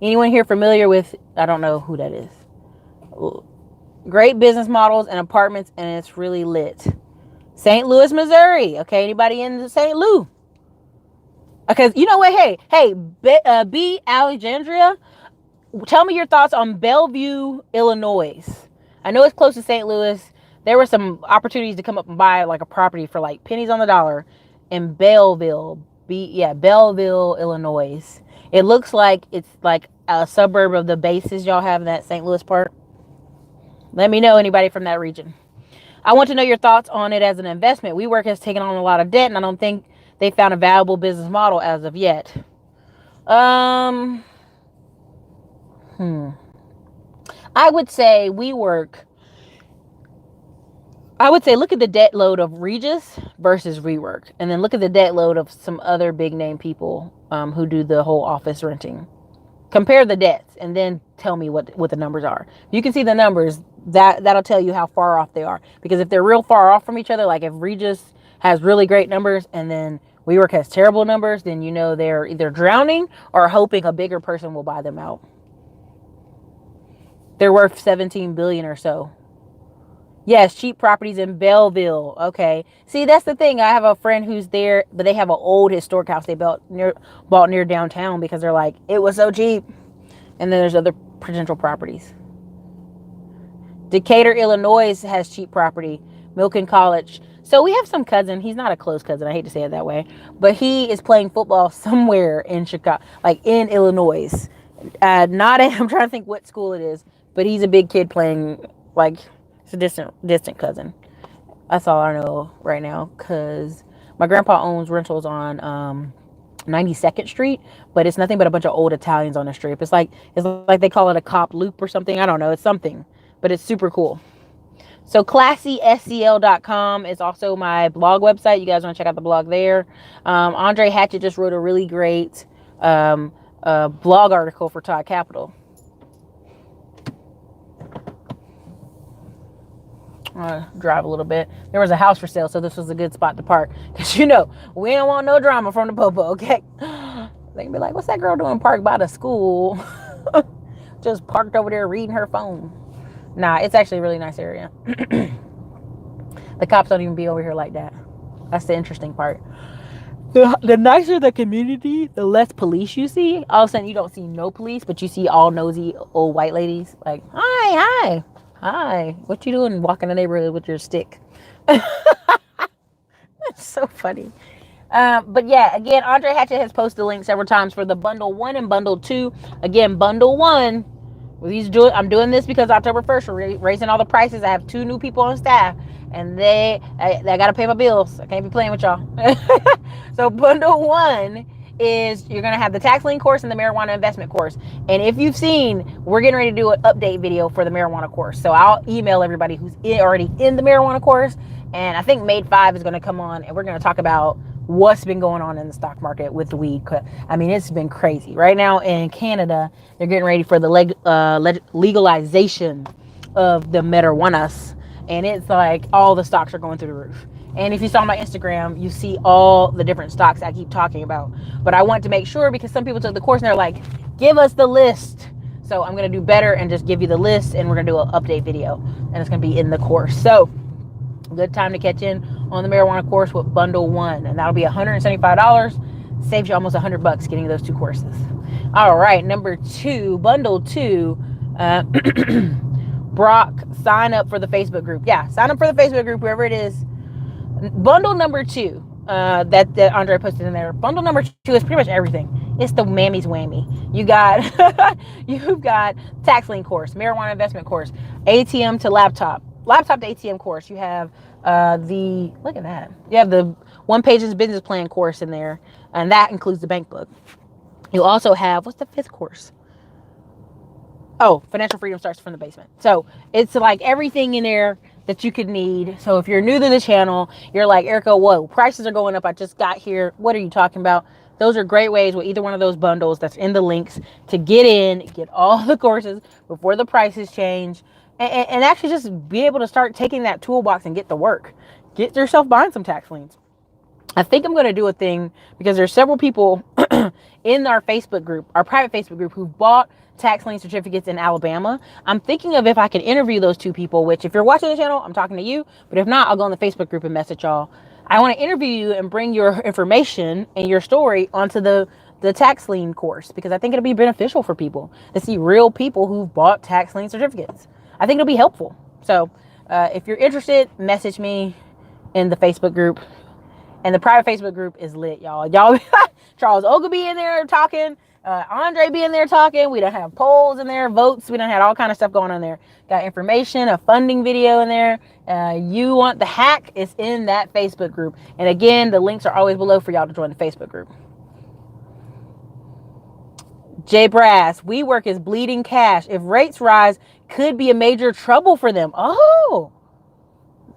Anyone here familiar with, I don't know who that is. Great business models and apartments, and it's really lit. St. Louis, Missouri. Okay, anybody in St. Louis? Because you know what? Hey, B. Alexandria, tell me your thoughts on Bellevue, Illinois. I know it's close to St. Louis. There were some opportunities to come up and buy like a property for like pennies on the dollar in Belleville, Illinois. It looks like it's like a suburb of the bases y'all have in that St. Louis part. Let me know, anybody from that region. I want to know your thoughts on it as an investment. WeWork has taken on a lot of debt, and I don't think they found a valuable business model as of yet. I would say WeWork. I would say look at the debt load of Regis versus WeWork, and then look at the debt load of some other big name people who do the whole office renting. Compare the debts and then tell me what the numbers are. You can see the numbers, that'll tell you how far off they are. Because if they're real far off from each other, like if Regis has really great numbers and then WeWork has terrible numbers, then you know they're either drowning or hoping a bigger person will buy them out. They're worth 17 billion or so. Yes, cheap properties in Belleville. Okay. See, that's the thing. I have a friend who's there, but they have an old historic house they bought near downtown because they're like, it was so cheap. And then there's other potential properties. Decatur, Illinois has cheap property. Milken College. So we have some cousin. He's not a close cousin. I hate to say it that way. But he is playing football somewhere in Chicago, like in Illinois. I'm trying to think what school it is. But he's a big kid playing, like, it's a distant cousin. That's all I know right now. Because my grandpa owns rentals on 92nd Street, but it's nothing but a bunch of old Italians on the strip. It's like they call it a cop loop or something. I don't know. It's something, but it's super cool. So classyscl.com is also my blog website. You guys want to check out the blog there. Andre Hatchett just wrote a really great blog article for Todd Capital. Drive a little bit. There was a house for sale, so this was a good spot to park. Because, we don't want no drama from the popo, okay? They can be like, what's that girl doing parked by the school? Just parked over there reading her phone. Nah, it's actually a really nice area. The cops don't even be over here like that. That's the interesting part. The nicer the community, the less police you see. All of a sudden, you don't see no police, but you see all nosy old white ladies. Like, hi. What you doing walking the neighborhood with your stick? That's so funny. But yeah, again, Andre Hatchett has posted a link several times for the bundle 1 and bundle 2. Again, bundle 1. I'm doing this because October 1st, we're raising all the prices. I have 2 new people on staff, and I got to pay my bills. I can't be playing with y'all. So bundle 1 is you're going to have the tax lien course and the marijuana investment course. And if you've seen, we're getting ready to do an update video for the marijuana course. So I'll email everybody who's already in the marijuana course. And I think Made 5 is going to come on, and we're going to talk about what's been going on in the stock market with the weed. I mean, it's been crazy. Right now in Canada, they're getting ready for the legalization of the marijuanas. And it's like all the stocks are going through the roof. And if you saw my Instagram, you see all the different stocks I keep talking about. But I want to make sure, because some people took the course and they're like, give us the list. So I'm going to do better and just give you the list, and we're going to do an update video. And it's going to be in the course. So good time to catch in on the marijuana course with bundle 1. And that'll be $175. Saves you almost $100 getting those 2 courses. All right, number 2, bundle 2. Brock, sign up for the Facebook group. Yeah, sign up for the Facebook group, wherever it is. Bundle number 2 that Andre posted in there. Bundle number 2 is pretty much everything. It's the mammy's whammy. You've got tax lien course, marijuana investment course, ATM to laptop to ATM course. You have look at that. You have the 1 pages business plan course in there, and that includes the bank book. You also have, what's the 5th course? Oh, financial freedom starts from the basement. So it's like everything in there that you could need. So if you're new to the channel, you're like, Ericka, whoa, prices are going up. I just got here. What are you talking about? Those are great ways with either one of those bundles that's in the links to get in, get all the courses before the prices change, and actually just be able to start taking that toolbox and get to work. Get yourself buying some tax liens. I think I'm going to do a thing because there's several people in our Facebook group, our private Facebook group, who bought tax lien certificates in Alabama. I'm thinking of if I can interview those 2 people, which if you're watching the channel, I'm talking to you. But if not, I'll go in the Facebook group and message y'all. I want to interview you and bring your information and your story onto the tax lien course, because I think it'll be beneficial for people to see real people who've bought tax lien certificates. I think it'll be helpful. So if you're interested, message me in the Facebook group. And the private Facebook group is lit, y'all. Charles Ogle be in there talking. Andre be in there talking. We don't have polls in there, votes. We don't have all kind of stuff going on there. Got information, a funding video in there. You want the hack? It's in that Facebook group. And again, the links are always below for y'all to join the Facebook group. Jay Brass, WeWork is bleeding cash. If rates rise, could be a major trouble for them. Oh,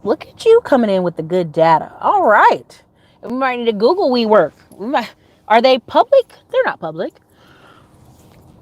look at you coming in with the good data. All right. We might need to Google WeWork. Are they public? They're not public.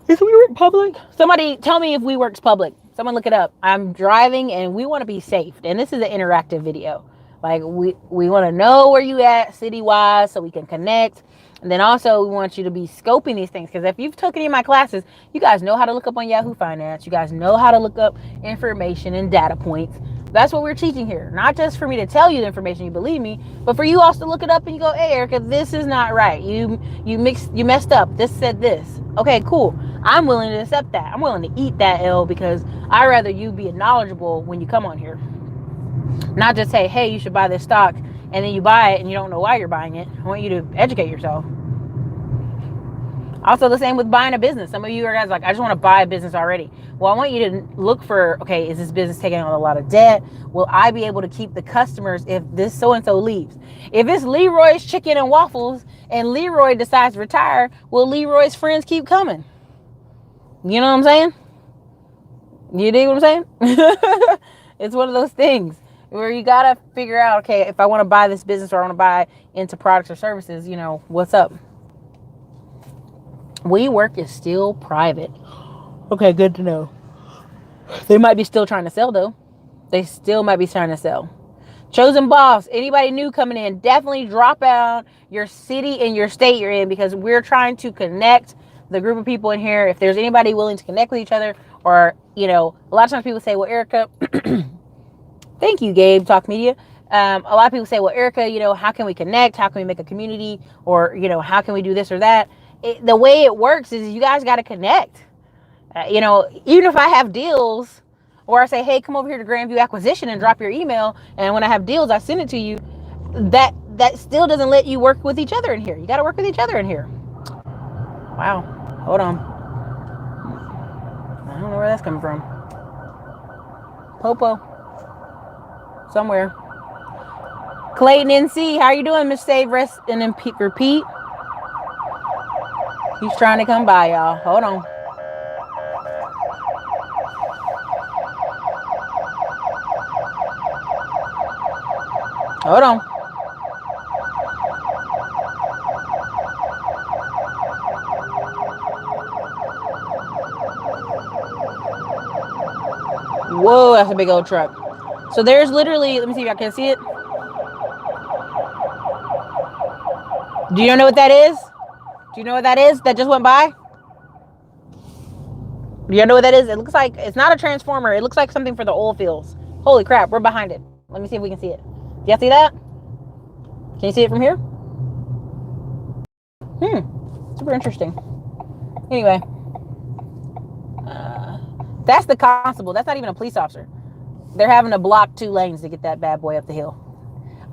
Is WeWork public? Somebody tell me if WeWork's public. Someone look it up. I'm driving and we want to be safe. And this is an interactive video. Like we want to know where you at city-wise so we can connect. And then also we want you to be scoping these things. Because if you've taken any of my classes, you guys know how to look up on Yahoo Finance. You guys know how to look up information and data points. That's what we're teaching here. Not just for me to tell you the information, you believe me, but for you also to look it up and you go, hey, Ericka, this is not right. You messed up. This said this. Okay, cool. I'm willing to accept that. I'm willing to eat that L because I'd rather you be knowledgeable when you come on here. Not just say, hey, you should buy this stock, and then you buy it and you don't know why you're buying it. I want you to educate yourself. Also, the same with buying a business. Some of you are guys like, I just want to buy a business already. Well, I want you to look for, okay, is this business taking on a lot of debt? Will I be able to keep the customers if this so-and-so leaves? If it's Leroy's Chicken and Waffles and Leroy decides to retire, will Leroy's friends keep coming? You know what I'm saying? You dig what I'm saying? It's one of those things where you got to figure out, okay, if I want to buy this business or I want to buy into products or services, what's up? WeWork is still private. Okay, good to know. They might be still trying to sell, though. They still might be trying to sell. Chosen Boss, anybody new coming in, definitely drop out your city and your state you're in because we're trying to connect the group of people in here. If there's anybody willing to connect with each other or, a lot of times people say, well, Ericka, thank you, Gabe, Talk Media. A lot of people say, well, Ericka, how can we connect? How can we make a community? Or, how can we do this or that? The way it works is you guys got to connect. Even if I have deals or I say, hey, come over here to Grandview Acquisition and drop your email. And when I have deals, I send it to you. That still doesn't let you work with each other in here. You got to work with each other in here. Wow. Hold on. I don't know where that's coming from. Popo. Somewhere. Clayton NC, how are you doing, Miss Save, Rest, and then Repeat? He's trying to come by, y'all. Hold on. Hold on. Whoa, that's a big old truck. So there's literally, let me see if I can see it. Do you know what that is? Do you know what that is that just went by? Do you know what that is? It looks like, it's not a transformer. It looks like something for the oil fields. Holy crap, we're behind it. Let me see if we can see it. Do y'all see that? Can you see it from here? Super interesting. Anyway. That's the constable. That's not even a police officer. They're having to block 2 lanes to get that bad boy up the hill.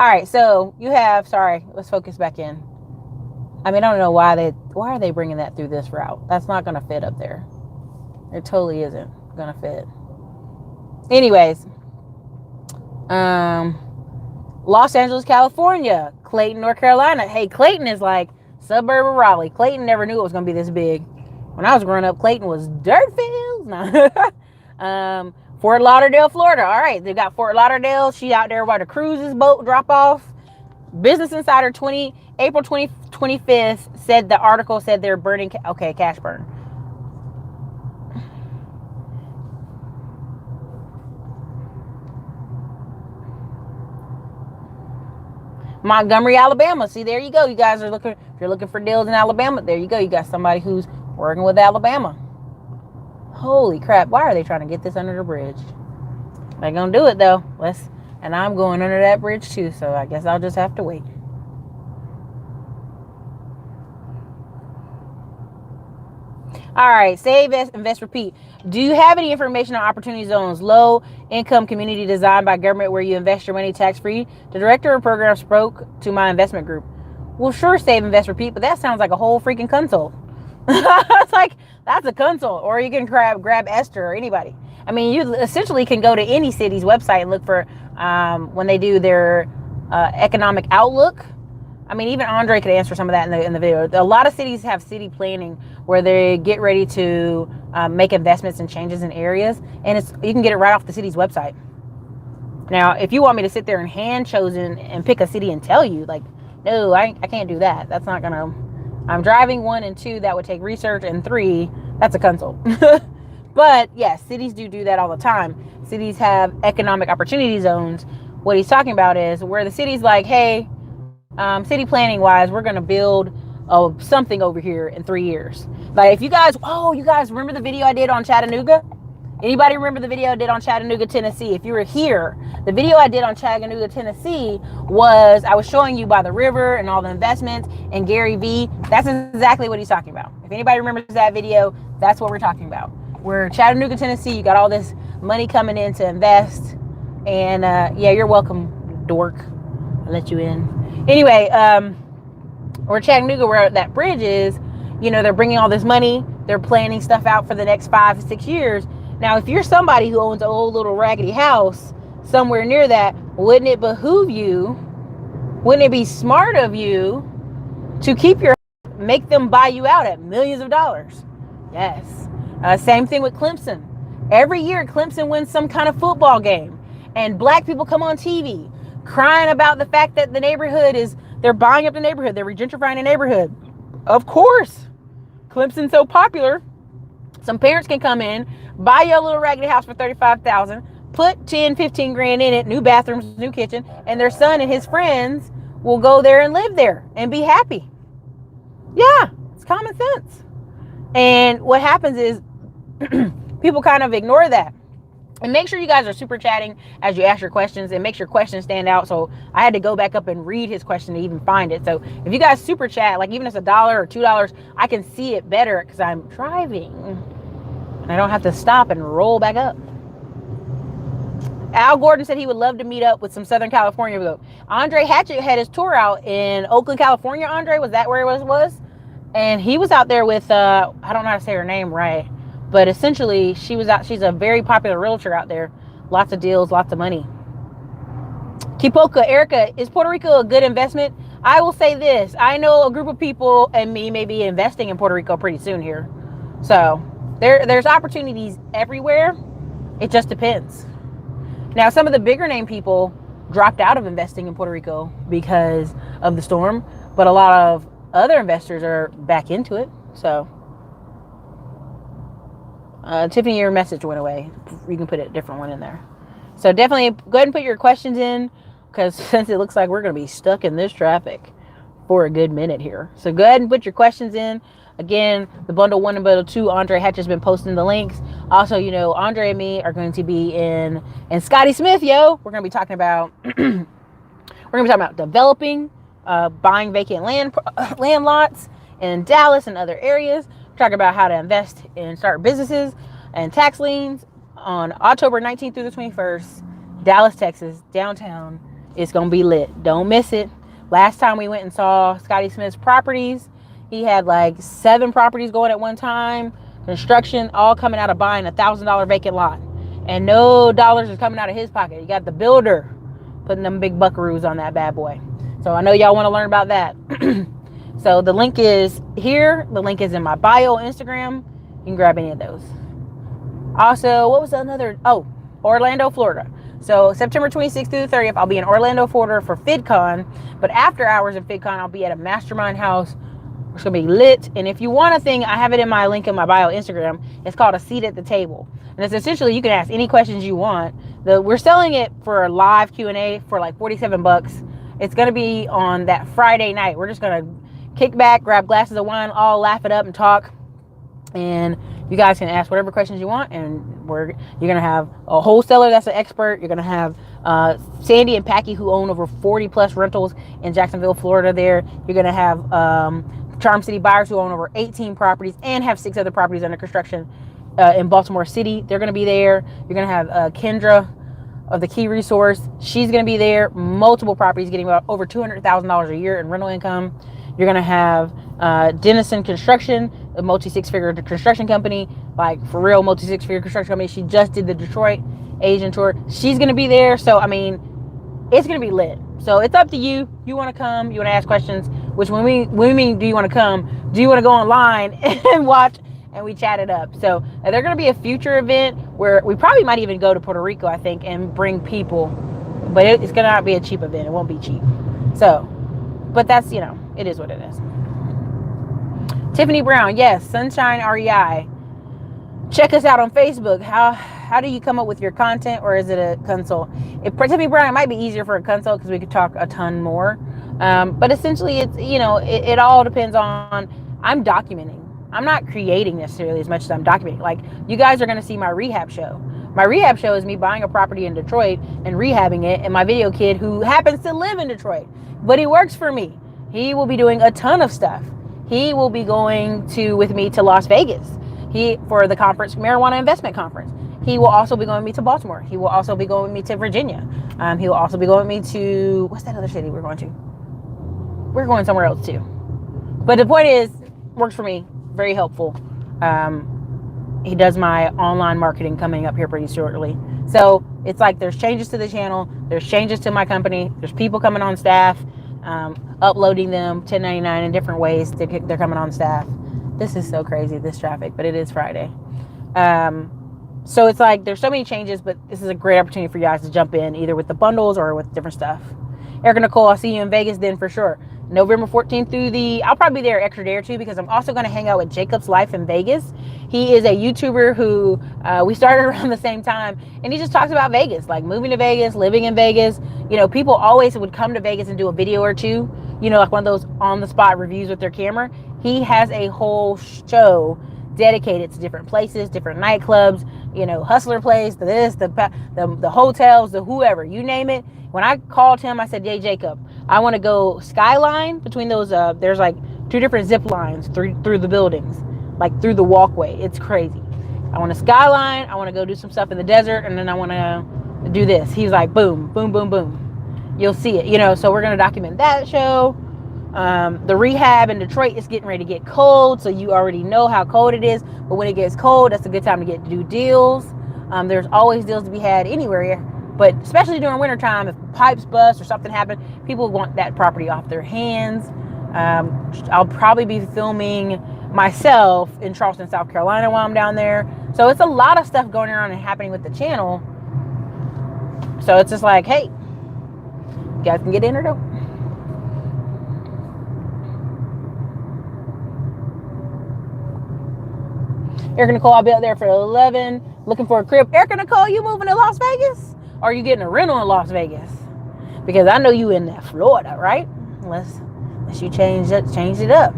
All right, so you have, sorry, let's focus back in. I mean, I don't know why are they bringing that through this route? That's not going to fit up there. It totally isn't going to fit. Anyways, Los Angeles, California, Clayton, North Carolina. Hey, Clayton is like suburb of Raleigh. Clayton never knew it was going to be this big. When I was growing up, Clayton was dirt fields. Fort Lauderdale, Florida. All right, they got Fort Lauderdale. She out there while the cruises boat drop off. Business Insider April 25th said the article said they're burning. Okay, cash burn. Montgomery, Alabama. See, there you go. You guys are looking, if you're looking for deals in Alabama, there you go. You got somebody who's working with Alabama. Holy crap. Why are they trying to get this under the bridge? They're going to do it, though. And I'm going under that bridge, too, so I guess I'll just have to wait. All right. Save, invest, repeat. Do you have any information on opportunity zones, low income community designed by government where you invest your money tax-free? The director of program spoke to my investment group. Well, sure, save, invest, repeat, but that sounds like a whole freaking consult. It's like, that's a consult. Or you can grab Esther or anybody. I mean, you essentially can go to any city's website and look for when they do their economic outlook. I mean, even Andre could answer some of that in the video. A lot of cities have city planning where they get ready to make investments and changes in areas, and you can get it right off the city's website. Now, if you want me to sit there and hand chosen and pick a city and tell you, like, no, I can't do that. That's not gonna I'm driving 1 and 2. That would take research, and 3, that's a consult. But yes, cities do that all the time. Cities have economic opportunity zones. What he's talking about is where the city's like, hey, city planning wise, we're going to build something over here in 3 years. Like if you guys remember the video I did on Chattanooga? Anybody remember the video I did on Chattanooga, Tennessee? If you were here, the video I did on Chattanooga, Tennessee was I was showing you by the river and all the investments and Gary Vee. That's exactly what he's talking about. If anybody remembers that video, that's what we're talking about. We're Chattanooga, Tennessee. You got all this money coming in to invest. And yeah, you're welcome, dork. I'll let you in. Anyway, we're Chattanooga, where that bridge is, they're bringing all this money. They're planning stuff out for the next 5 to 6 years. Now, if you're somebody who owns an old little raggedy house somewhere near that, wouldn't it be smart of you to make them buy you out at millions of dollars? Yes. Same thing with Clemson. Every year, Clemson wins some kind of football game, and black people come on TV crying about the fact that they're buying up the neighborhood. They're regentrifying the neighborhood. Of course, Clemson's so popular. Some parents can come in, buy your little raggedy house for $35,000, put 10, 15 grand in it, new bathrooms, new kitchen, and their son and his friends will go there and live there and be happy. Yeah, it's common sense. And what happens is people kind of ignore that. And make sure you guys are super chatting as you ask your questions, and make sure questions stand out. So I had to go back up and read his question to even find it. So if you guys super chat, like even if it's $1 or $2, I can see it better because I'm driving and I don't have to stop and roll back up. Al Gordon said he would love to meet up with some Southern California folk. Andre Hatchett had his tour out in Oakland, California. Andre, was that where it was? And he was out there with, I don't know how to say her name right, but essentially she's a very popular realtor out there. Lots of deals, lots of money. Kipoka, Ericka, is Puerto Rico a good investment? I will say this. I know a group of people and me may be investing in Puerto Rico pretty soon here. So there's opportunities everywhere. It just depends. Now, some of the bigger name people dropped out of investing in Puerto Rico because of the storm, but a lot of other investors are back into it. So Tiffany, your message went away. You can put a different one in there. So definitely go ahead and put your questions in, because since it looks like we're going to be stuck in this traffic for a good minute here. So go ahead and put your questions in. Again, the bundle 1 and bundle 2, Andre Hatch has been posting the links. Also, Andre and me are going to be and Scotty Smith, we're going to be talking about developing, buying vacant land lots in Dallas and other areas. Talking about how to invest and start businesses and tax liens on October 19th through the 21st, Dallas, Texas, downtown. It's going to be lit. Don't miss it. Last time we went and saw Scotty Smith's properties, he had like 7 properties going at one time, construction, all coming out of buying a $1,000 vacant lot. And no dollars is coming out of his pocket. You got the builder putting them big buckaroos on that bad boy. So I know y'all want to learn about that. So the link is here. The link is in my bio Instagram. You can grab any of those. Also, what was another? Oh, Orlando, Florida. So September 26th through the 30th, I'll be in Orlando, Florida for FidCon. But after hours of FidCon, I'll be at a Mastermind house. It's going to be lit. And if you want a thing, I have it in my link in my bio Instagram. It's called A Seat at the Table. And it's essentially, you can ask any questions you want. We're selling it for a live Q&A for like $47. It's going to be on that Friday night. We're just going to kick back, grab glasses of wine, all laugh it up and talk. And you guys can ask whatever questions you want. And you're going to have a wholesaler that's an expert. You're going to have Sandy and Packy, who own over 40 plus rentals in Jacksonville, Florida there. You're going to have Charm City buyers who own over 18 properties and have 6 other properties under construction in Baltimore City. They're going to be there. You're going to have Kendra of the Key Resource. She's going to be there. Multiple properties getting about over $200,000 a year in rental income. You're going to have Dennison Construction, a multi-6-figure construction company, like for real multi-6-figure construction company. She just did the Detroit Asian tour. She's going to be there. So, I mean, it's going to be lit. So it's up to you. You want to come, you want to ask questions, which when we mean, do you want to come? Do you want to go online and watch and we chat it up? So there's going to be a future event where we probably might even go to Puerto Rico, I think, and bring people, but it's going to not be a cheap event. It won't be cheap. So, but that's, it is what it is. Tiffany Brown, yes, Sunshine REI. Check us out on Facebook. How do you come up with your content, or is it a consult? If Tiffany Brown, it might be easier for a consult because we could talk a ton more. But essentially, it's, you know, it all depends on, I'm documenting. I'm not creating necessarily as much as I'm documenting. Like, you guys are going to see my rehab show. My rehab show is me buying a property in Detroit and rehabbing it, and my video kid, who happens to live in Detroit, but he works for me, he will be doing a ton of stuff. He will be going with me to Las Vegas. For the conference, marijuana investment conference. He will also be going with me to Baltimore. He will also be going with me to Virginia. He will also be going with me to, what's that other city we're going to? We're going somewhere else too. But the point is, works for me, very helpful. He does my online marketing coming up here pretty shortly. So it's like there's changes to the channel, there's changes to my company, there's people coming on staff, uploading them 1099 in different ways. They're coming on staff. This is so crazy, this traffic, but it is Friday. So it's like there's so many changes, but this is a great opportunity for you guys to jump in either with the bundles or with different stuff. Ericka Nicole, I'll see you in Vegas then for sure. November 14th through I'll probably be there an extra day or two because I'm also going to hang out with Jacob's Life in Vegas. He is a YouTuber who we started around the same time, and he just talks about Vegas, like moving to Vegas, living in Vegas. You know, people always would come to Vegas and do a video or two, you know, like one of those on-the-spot reviews with their camera. He has a whole show dedicated to different places, different nightclubs, you know, Hustler Place, the hotels, the whoever, you name it. When I called him, I said, "Hey, Jacob, I want to go skyline between those. There's like 2 different zip lines through the buildings, like through the walkway. It's crazy. I want to skyline. I want to go do some stuff in the desert, and then I want to do this." He's like, boom, boom, boom, boom. You'll see it, you know. So we're gonna document that show. The rehab in Detroit is getting ready to get cold, so you already know how cold it is. But when it gets cold, that's a good time to do deals. There's always deals to be had anywhere, but especially during wintertime, if pipes bust or something happens, people want that property off their hands. I'll probably be filming myself in Charleston, South Carolina while I'm down there. So it's a lot of stuff going on and happening with the channel. So it's just like, hey, you guys can get in or don't. Ericka Nicole, I'll be out there for 11, looking for a crib. Ericka Nicole, you moving to Las Vegas? Or are you getting a rental in Las Vegas? Because I know you in that Florida, right? Unless you change it up.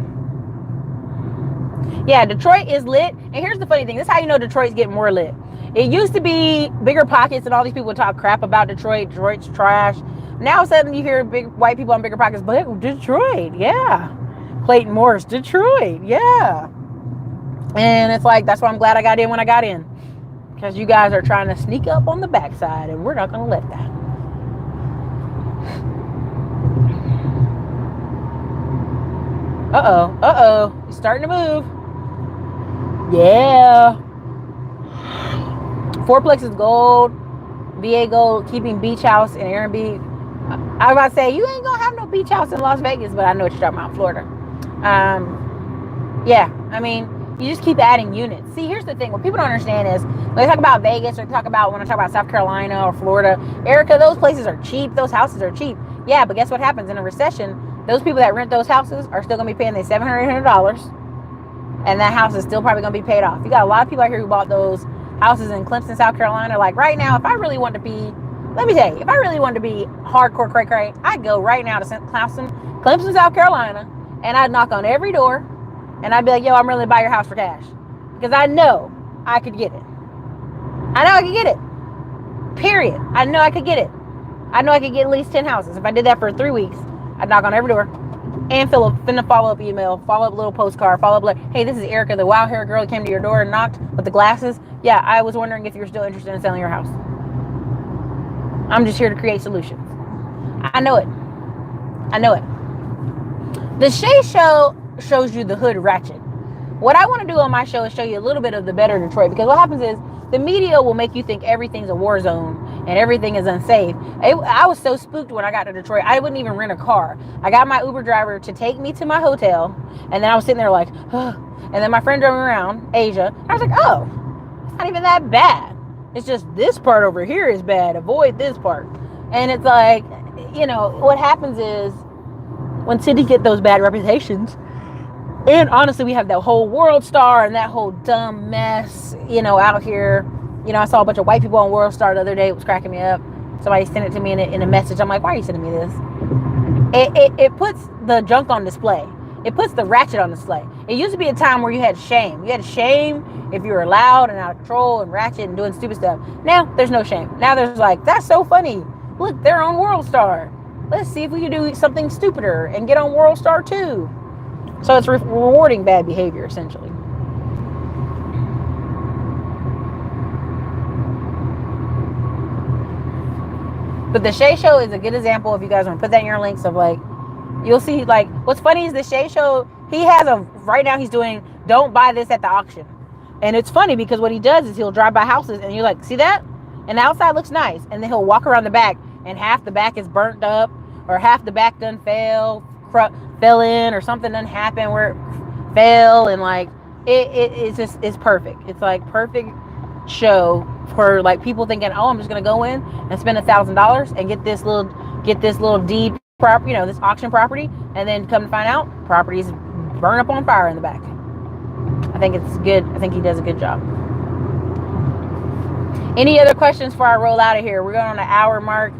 Yeah, Detroit is lit. And here's the funny thing. This is how you know Detroit's getting more lit. It used to be bigger pockets, and all these people would talk crap about Detroit. Detroit's trash. Now all of a sudden you hear big white people on bigger pockets, but Detroit, yeah. Clayton Morris, Detroit, yeah. And it's like, that's why I'm glad I got in when I got in. Because you guys are trying to sneak up on the backside, and we're not going to let that. Uh-oh. It's starting to move. Yeah. Fourplex is gold. VA gold. Keeping beach house in Airbnb. I was about to say, you ain't going to have no beach house in Las Vegas, but I know what you're talking about, Florida. Yeah, I mean, you just keep adding units. See, here's the thing. What people don't understand is when they talk about Vegas or when I talk about South Carolina or Florida, Ericka, those places are cheap. Those houses are cheap. Yeah, but guess what happens in a recession? Those people that rent those houses are still going to be paying their $700, $800, and that house is still probably going to be paid off. You got a lot of people out here who bought those houses in Clemson, South Carolina. Like right now, if I really want to be, let me tell you, if I really wanted to be hardcore cray-cray, I'd go right now to Clemson, South Carolina, and I'd knock on every door. And I'd be like, yo, I'm willing to buy your house for cash. Because I know I could get it. I know I could get it. Period. I know I could get it. I know I could get at least 10 houses. If I did that for 3 weeks, I'd knock on every door. And send a follow-up email, follow-up little postcard, follow-up like, hey, this is Ericka, the wild hair girl who came to your door and knocked with the glasses. Yeah, I was wondering if you're still interested in selling your house. I'm just here to create solutions. I know it. The Shay Show shows you the hood ratchet. What I want to do on my show is show you a little bit of the better Detroit, because what happens is the media will make you think everything's a war zone and everything is unsafe. I was so spooked when I got to Detroit, I wouldn't even rent a car. I got my Uber driver to take me to my hotel, and then I was sitting there like, and then my friend drove me around, Asia. I was like, oh, it's not even that bad. It's just this part over here is bad. Avoid this part. And it's like, you know, what happens is when cities get those bad reputations, And honestly, we have that whole World Star and that whole dumb mess, out here. I saw a bunch of white people on World Star the other day. It was cracking me up. Somebody sent it to me in a message. I'm like, why are you sending me this? It puts the junk on display. It puts the ratchet on display. It used to be a time where you had shame. You had shame if you were loud and out of control and ratchet and doing stupid stuff. Now there's no shame. Now there's like, that's so funny. Look, they're on World Star. Let's see if we can do something stupider and get on World Star too. So it's rewarding bad behavior, essentially. But the Shay Show is a good example. If you guys want to put that in your links of like, you'll see like, what's funny is the Shay Show, he has right now he's doing, don't buy this at the auction. And it's funny because what he does is he'll drive by houses and you're like, see that? And the outside looks nice. And then he'll walk around the back and half the back is burnt up or half the back done fell in or something done happened where it fell. And like, it's perfect. It's like perfect show for like people thinking, oh, I'm just gonna go in and spend $1,000 and get this little deed property, this auction property, and then come to find out properties burn up on fire in the back. I think it's good. I think he does a good job. Any other questions before I roll out of here? We're going on the hour mark.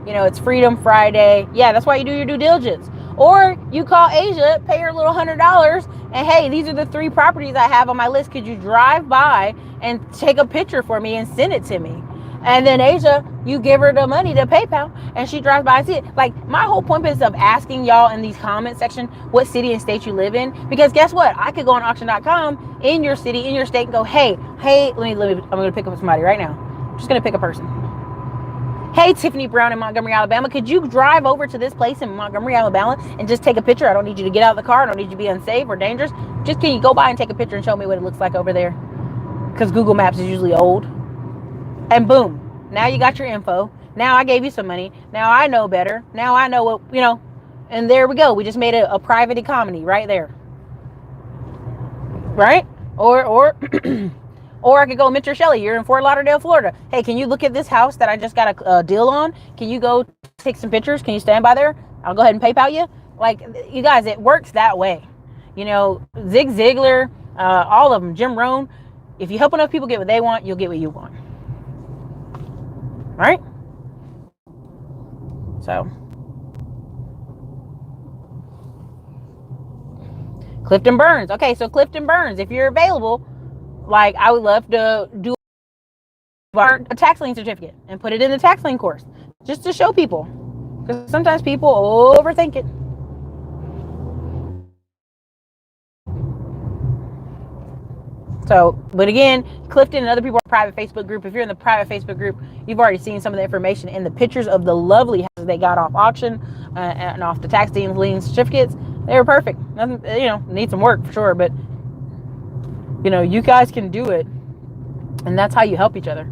It's Freedom Friday. Yeah, that's why you do your due diligence. Or you call Asia, pay her a little $100, and hey, these are the 3 properties I have on my list. Could you drive by and take a picture for me and send it to me? And then Asia, you give her the money to PayPal, and she drives by and see it. Like, my whole point is of asking y'all in these comment section what city and state you live in, because guess what? I could go on auction.com in your city, in your state, and go, hey, let me. I'm gonna pick up somebody right now. I'm just gonna pick a person. Hey, Tiffany Brown in Montgomery, Alabama, could you drive over to this place in Montgomery, Alabama and just take a picture? I don't need you to get out of the car. I don't need you to be unsafe or dangerous. Just can you go by and take a picture and show me what it looks like over there? Because Google Maps is usually old. And boom, now you got your info. Now I gave you some money. Now I know better. Now I know what, and there we go. We just made a private economy right there. Right? Or or I could go mentor Shelly. You're in Fort Lauderdale, Florida. Hey, can you look at this house that I just got a deal on? Can you go take some pictures? Can you stand by there? I'll go ahead and PayPal you. Like, you guys, it works that way. Zig Ziglar, all of them, Jim Rohn. If you help enough people get what they want, you'll get what you want. Right? So, Clifton Burns. Okay, so Clifton Burns, if you're available, like, I would love to do a tax lien certificate and put it in the tax lien course just to show people, because sometimes people overthink it. So, but again, Clifton and other people are private Facebook group. If you're in the private Facebook group, you've already seen some of the information and the pictures of the lovely houses they got off auction and off the tax lien certificates. They were perfect. Nothing, need some work for sure, but you guys can do it, and that's how you help each other.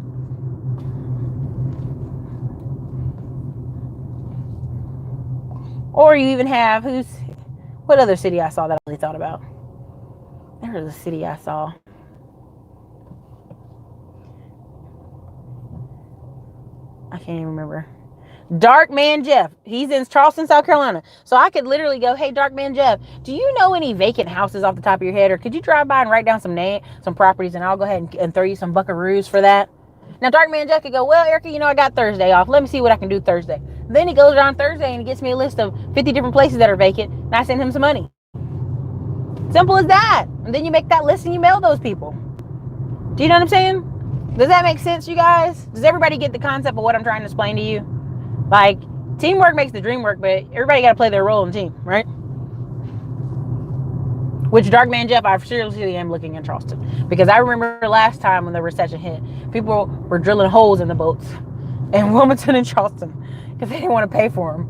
Or you even have, what other city I saw that I really thought about? There was a city I saw. I can't even remember. Dark Man Jeff. He's in Charleston, South Carolina. So I could literally go, hey, Dark Man Jeff, do you know any vacant houses off the top of your head? Or could you drive by and write down some properties, and I'll go ahead and throw you some buckaroos for that? Now, Dark Man Jeff could go, well, Ericka, I got Thursday off. Let me see what I can do Thursday. Then he goes on Thursday and he gets me a list of 50 different places that are vacant, and I send him some money. Simple as that. And then you make that list and you mail those people. Do you know what I'm saying? Does that make sense, you guys? Does everybody get the concept of what I'm trying to explain to you? Like, teamwork makes the dream work, but everybody got to play their role in the team, right? Which, Dark Man Jeff, I seriously am looking in Charleston. Because I remember last time when the recession hit, people were drilling holes in the boats in Wilmington and Charleston because they didn't want to pay for them,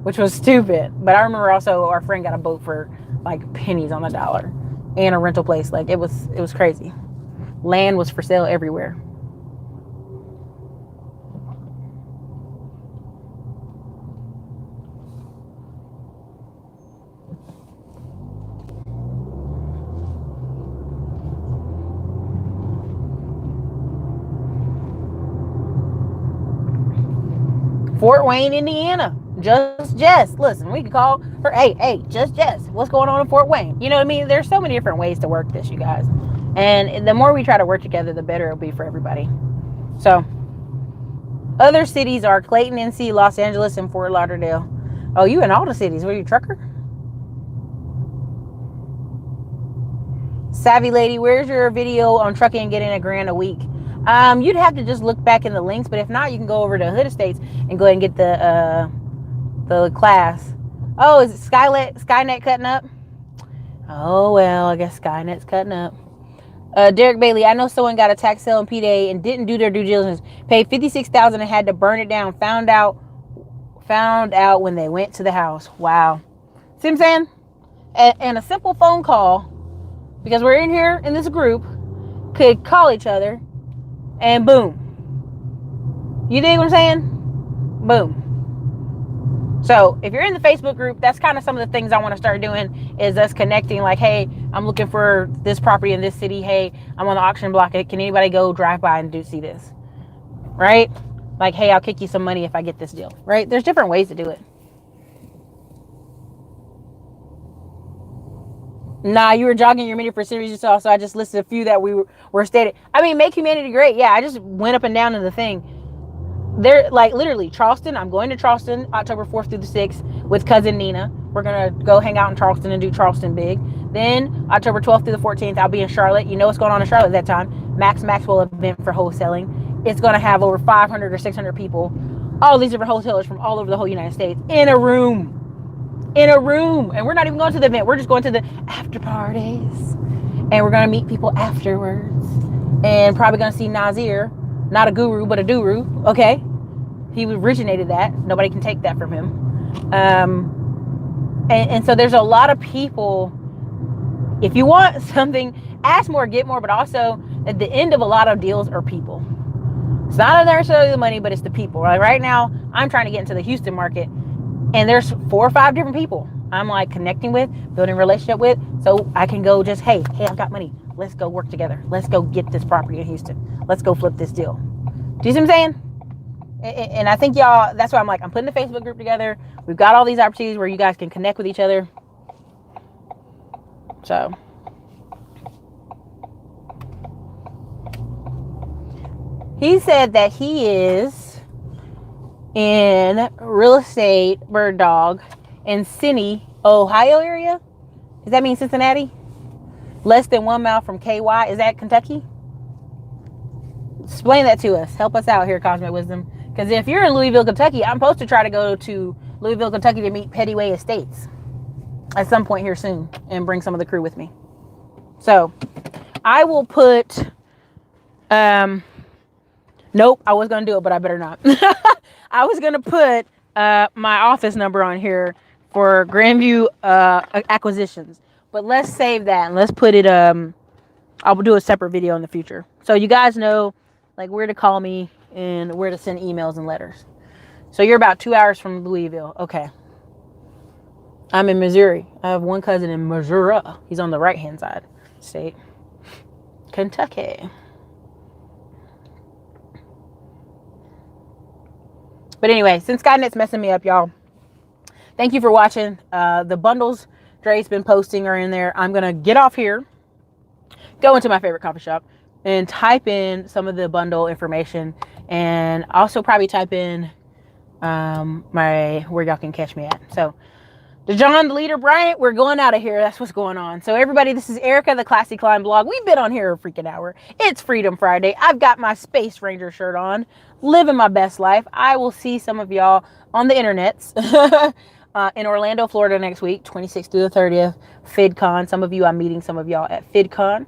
which was stupid. But I remember also our friend got a boat for like pennies on the dollar and a rental place. Like, it was crazy. Land was for sale everywhere. Fort Wayne, Indiana. Just Jess. Listen, we could call her, hey, just Jess. What's going on in Fort Wayne? You know what I mean? There's so many different ways to work this, you guys. And the more we try to work together, the better it'll be for everybody. So, other cities are Clayton, NC, Los Angeles, and Fort Lauderdale. Oh, you in all the cities. What are you, trucker? Savvy lady, where's your video on trucking and getting $1,000 a week? You'd have to just look back in the links, but if not, you can go over to Hood Estates and go ahead and get the class. Oh, is it Skynet cutting up? Oh, well, I guess Skynet's cutting up. Derek Bailey, I know someone got a tax sale in P-Day and didn't do their due diligence, paid $56,000 and had to burn it down, found out when they went to the house. Wow. See what I'm saying? And a simple phone call, because we're in here in this group, could call each other and boom. You dig what I'm saying? Boom. So if you're in the Facebook group, that's kind of some of the things I want to start doing, is us connecting, like, hey, I'm looking for this property in this city. Hey, I'm on the auction block. Can anybody go drive by and see this? Right? Like, hey, I'll kick you some money if I get this deal. Right? There's different ways to do it. Nah, you were jogging your media for series yourself, so I just listed a few that were stated. I mean, make humanity great. Yeah, I just went up and down in the thing. They're like literally Charleston. I'm going to Charleston October 4th through the 6th with cousin Nina. We're going to go hang out in Charleston and do Charleston big. Then October 12th through the 14th, I'll be in Charlotte. You know what's going on in Charlotte at that time. Max Maxwell event for wholesaling. It's going to have over 500 or 600 people. All these different wholesalers from all over the whole United States in a room. And we're not even going to the event. We're just going to the after parties. And we're going to meet people afterwards. And probably going to see Nazir. Not a guru, but a duru. Okay. He originated that. Nobody can take that from him. And so there's a lot of people. If you want something, ask more, get more. But also, at the end of a lot of deals are people. It's not necessarily the money, but it's the people. Right now, I'm trying to get into the Houston market. And there's 4 or 5 different people I'm like connecting with, building a relationship with. So I can go just, hey, I've got money. Let's go work together. Let's go get this property in Houston. Let's go flip this deal. Do you see what I'm saying? And I think y'all, that's why I'm putting the Facebook group together. We've got all these opportunities where you guys can connect with each other. So. He said that he is in real estate, bird dog, in Cincy, Ohio area. Does that mean Cincinnati? Less than 1 mile from KY. Is that Kentucky? Explain that to us. Help us out here, Cosmic Wisdom. Because if you're in Louisville, Kentucky, I'm supposed to try to go to Louisville, Kentucky to meet Pettyway Estates at some point here soon and bring some of the crew with me. So I will put, nope, I was going to do it, but I better not. I was going to put my office number on here for Grandview acquisitions. But let's save that and let's put it, I'll do a separate video in the future. So you guys know like where to call me and where to send emails and letters. So you're about 2 hours from Louisville. Okay. I'm in Missouri. I have one cousin in Missouri. He's on the right-hand side state. Kentucky. But anyway, since Skynet's messing me up, y'all, thank you for watching. The bundles Dre's been posting are in there. I'm going to get off here, go into my favorite coffee shop, and type in some of the bundle information. And also probably type in where y'all can catch me at. So, DeJohn, the leader, Bryant, we're going out of here. That's what's going on. So everybody, this is Ericka, the Classy Climb blog. We've been on here a freaking hour. It's Freedom Friday. I've got my Space Ranger shirt on, living my best life. I will see some of y'all on the internets in Orlando, Florida next week, 26th through the 30th, FidCon. Some of you I'm meeting some of y'all at FidCon.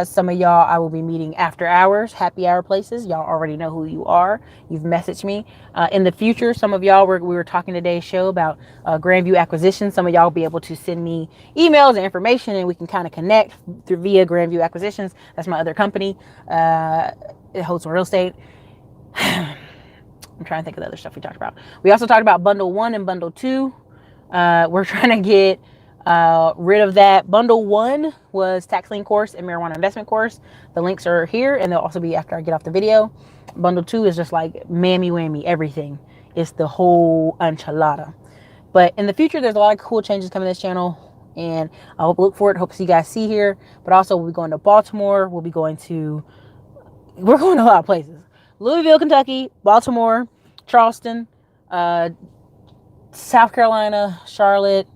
Some of y'all I will be meeting after hours, happy hour places. Y'all already know who you are. You've messaged me. In the future, some of y'all, we were talking today's show about Grandview acquisition. Some of y'all will be able to send me emails and information and we can kind of connect through via Grandview Acquisitions. That's my other company. It holds some real estate. I'm trying to think of the other stuff we talked about. We also talked about bundle 1 and bundle 2. We're trying to get rid of that. Bundle 1 was tax lien course and marijuana investment course. The links are here and they'll also be after I get off the video. Bundle 2 is just like mammy whammy everything. It's the whole enchilada. But in the future, there's a lot of cool changes coming to this channel, and I look forward. Hope to see you guys see here. But also, we'll be going to Baltimore. We're going to a lot of places: Louisville, Kentucky, Baltimore, Charleston, South Carolina, Charlotte.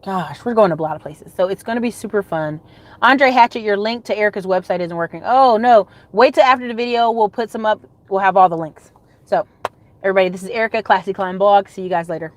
Gosh, we're going to a lot of places. So it's going to be super fun. Andre Hatchett, your link to Ericka's website isn't working. Oh, no. Wait till after the video. We'll put some up. We'll have all the links. So, everybody, this is Ericka, Classy Climb Blog. See you guys later.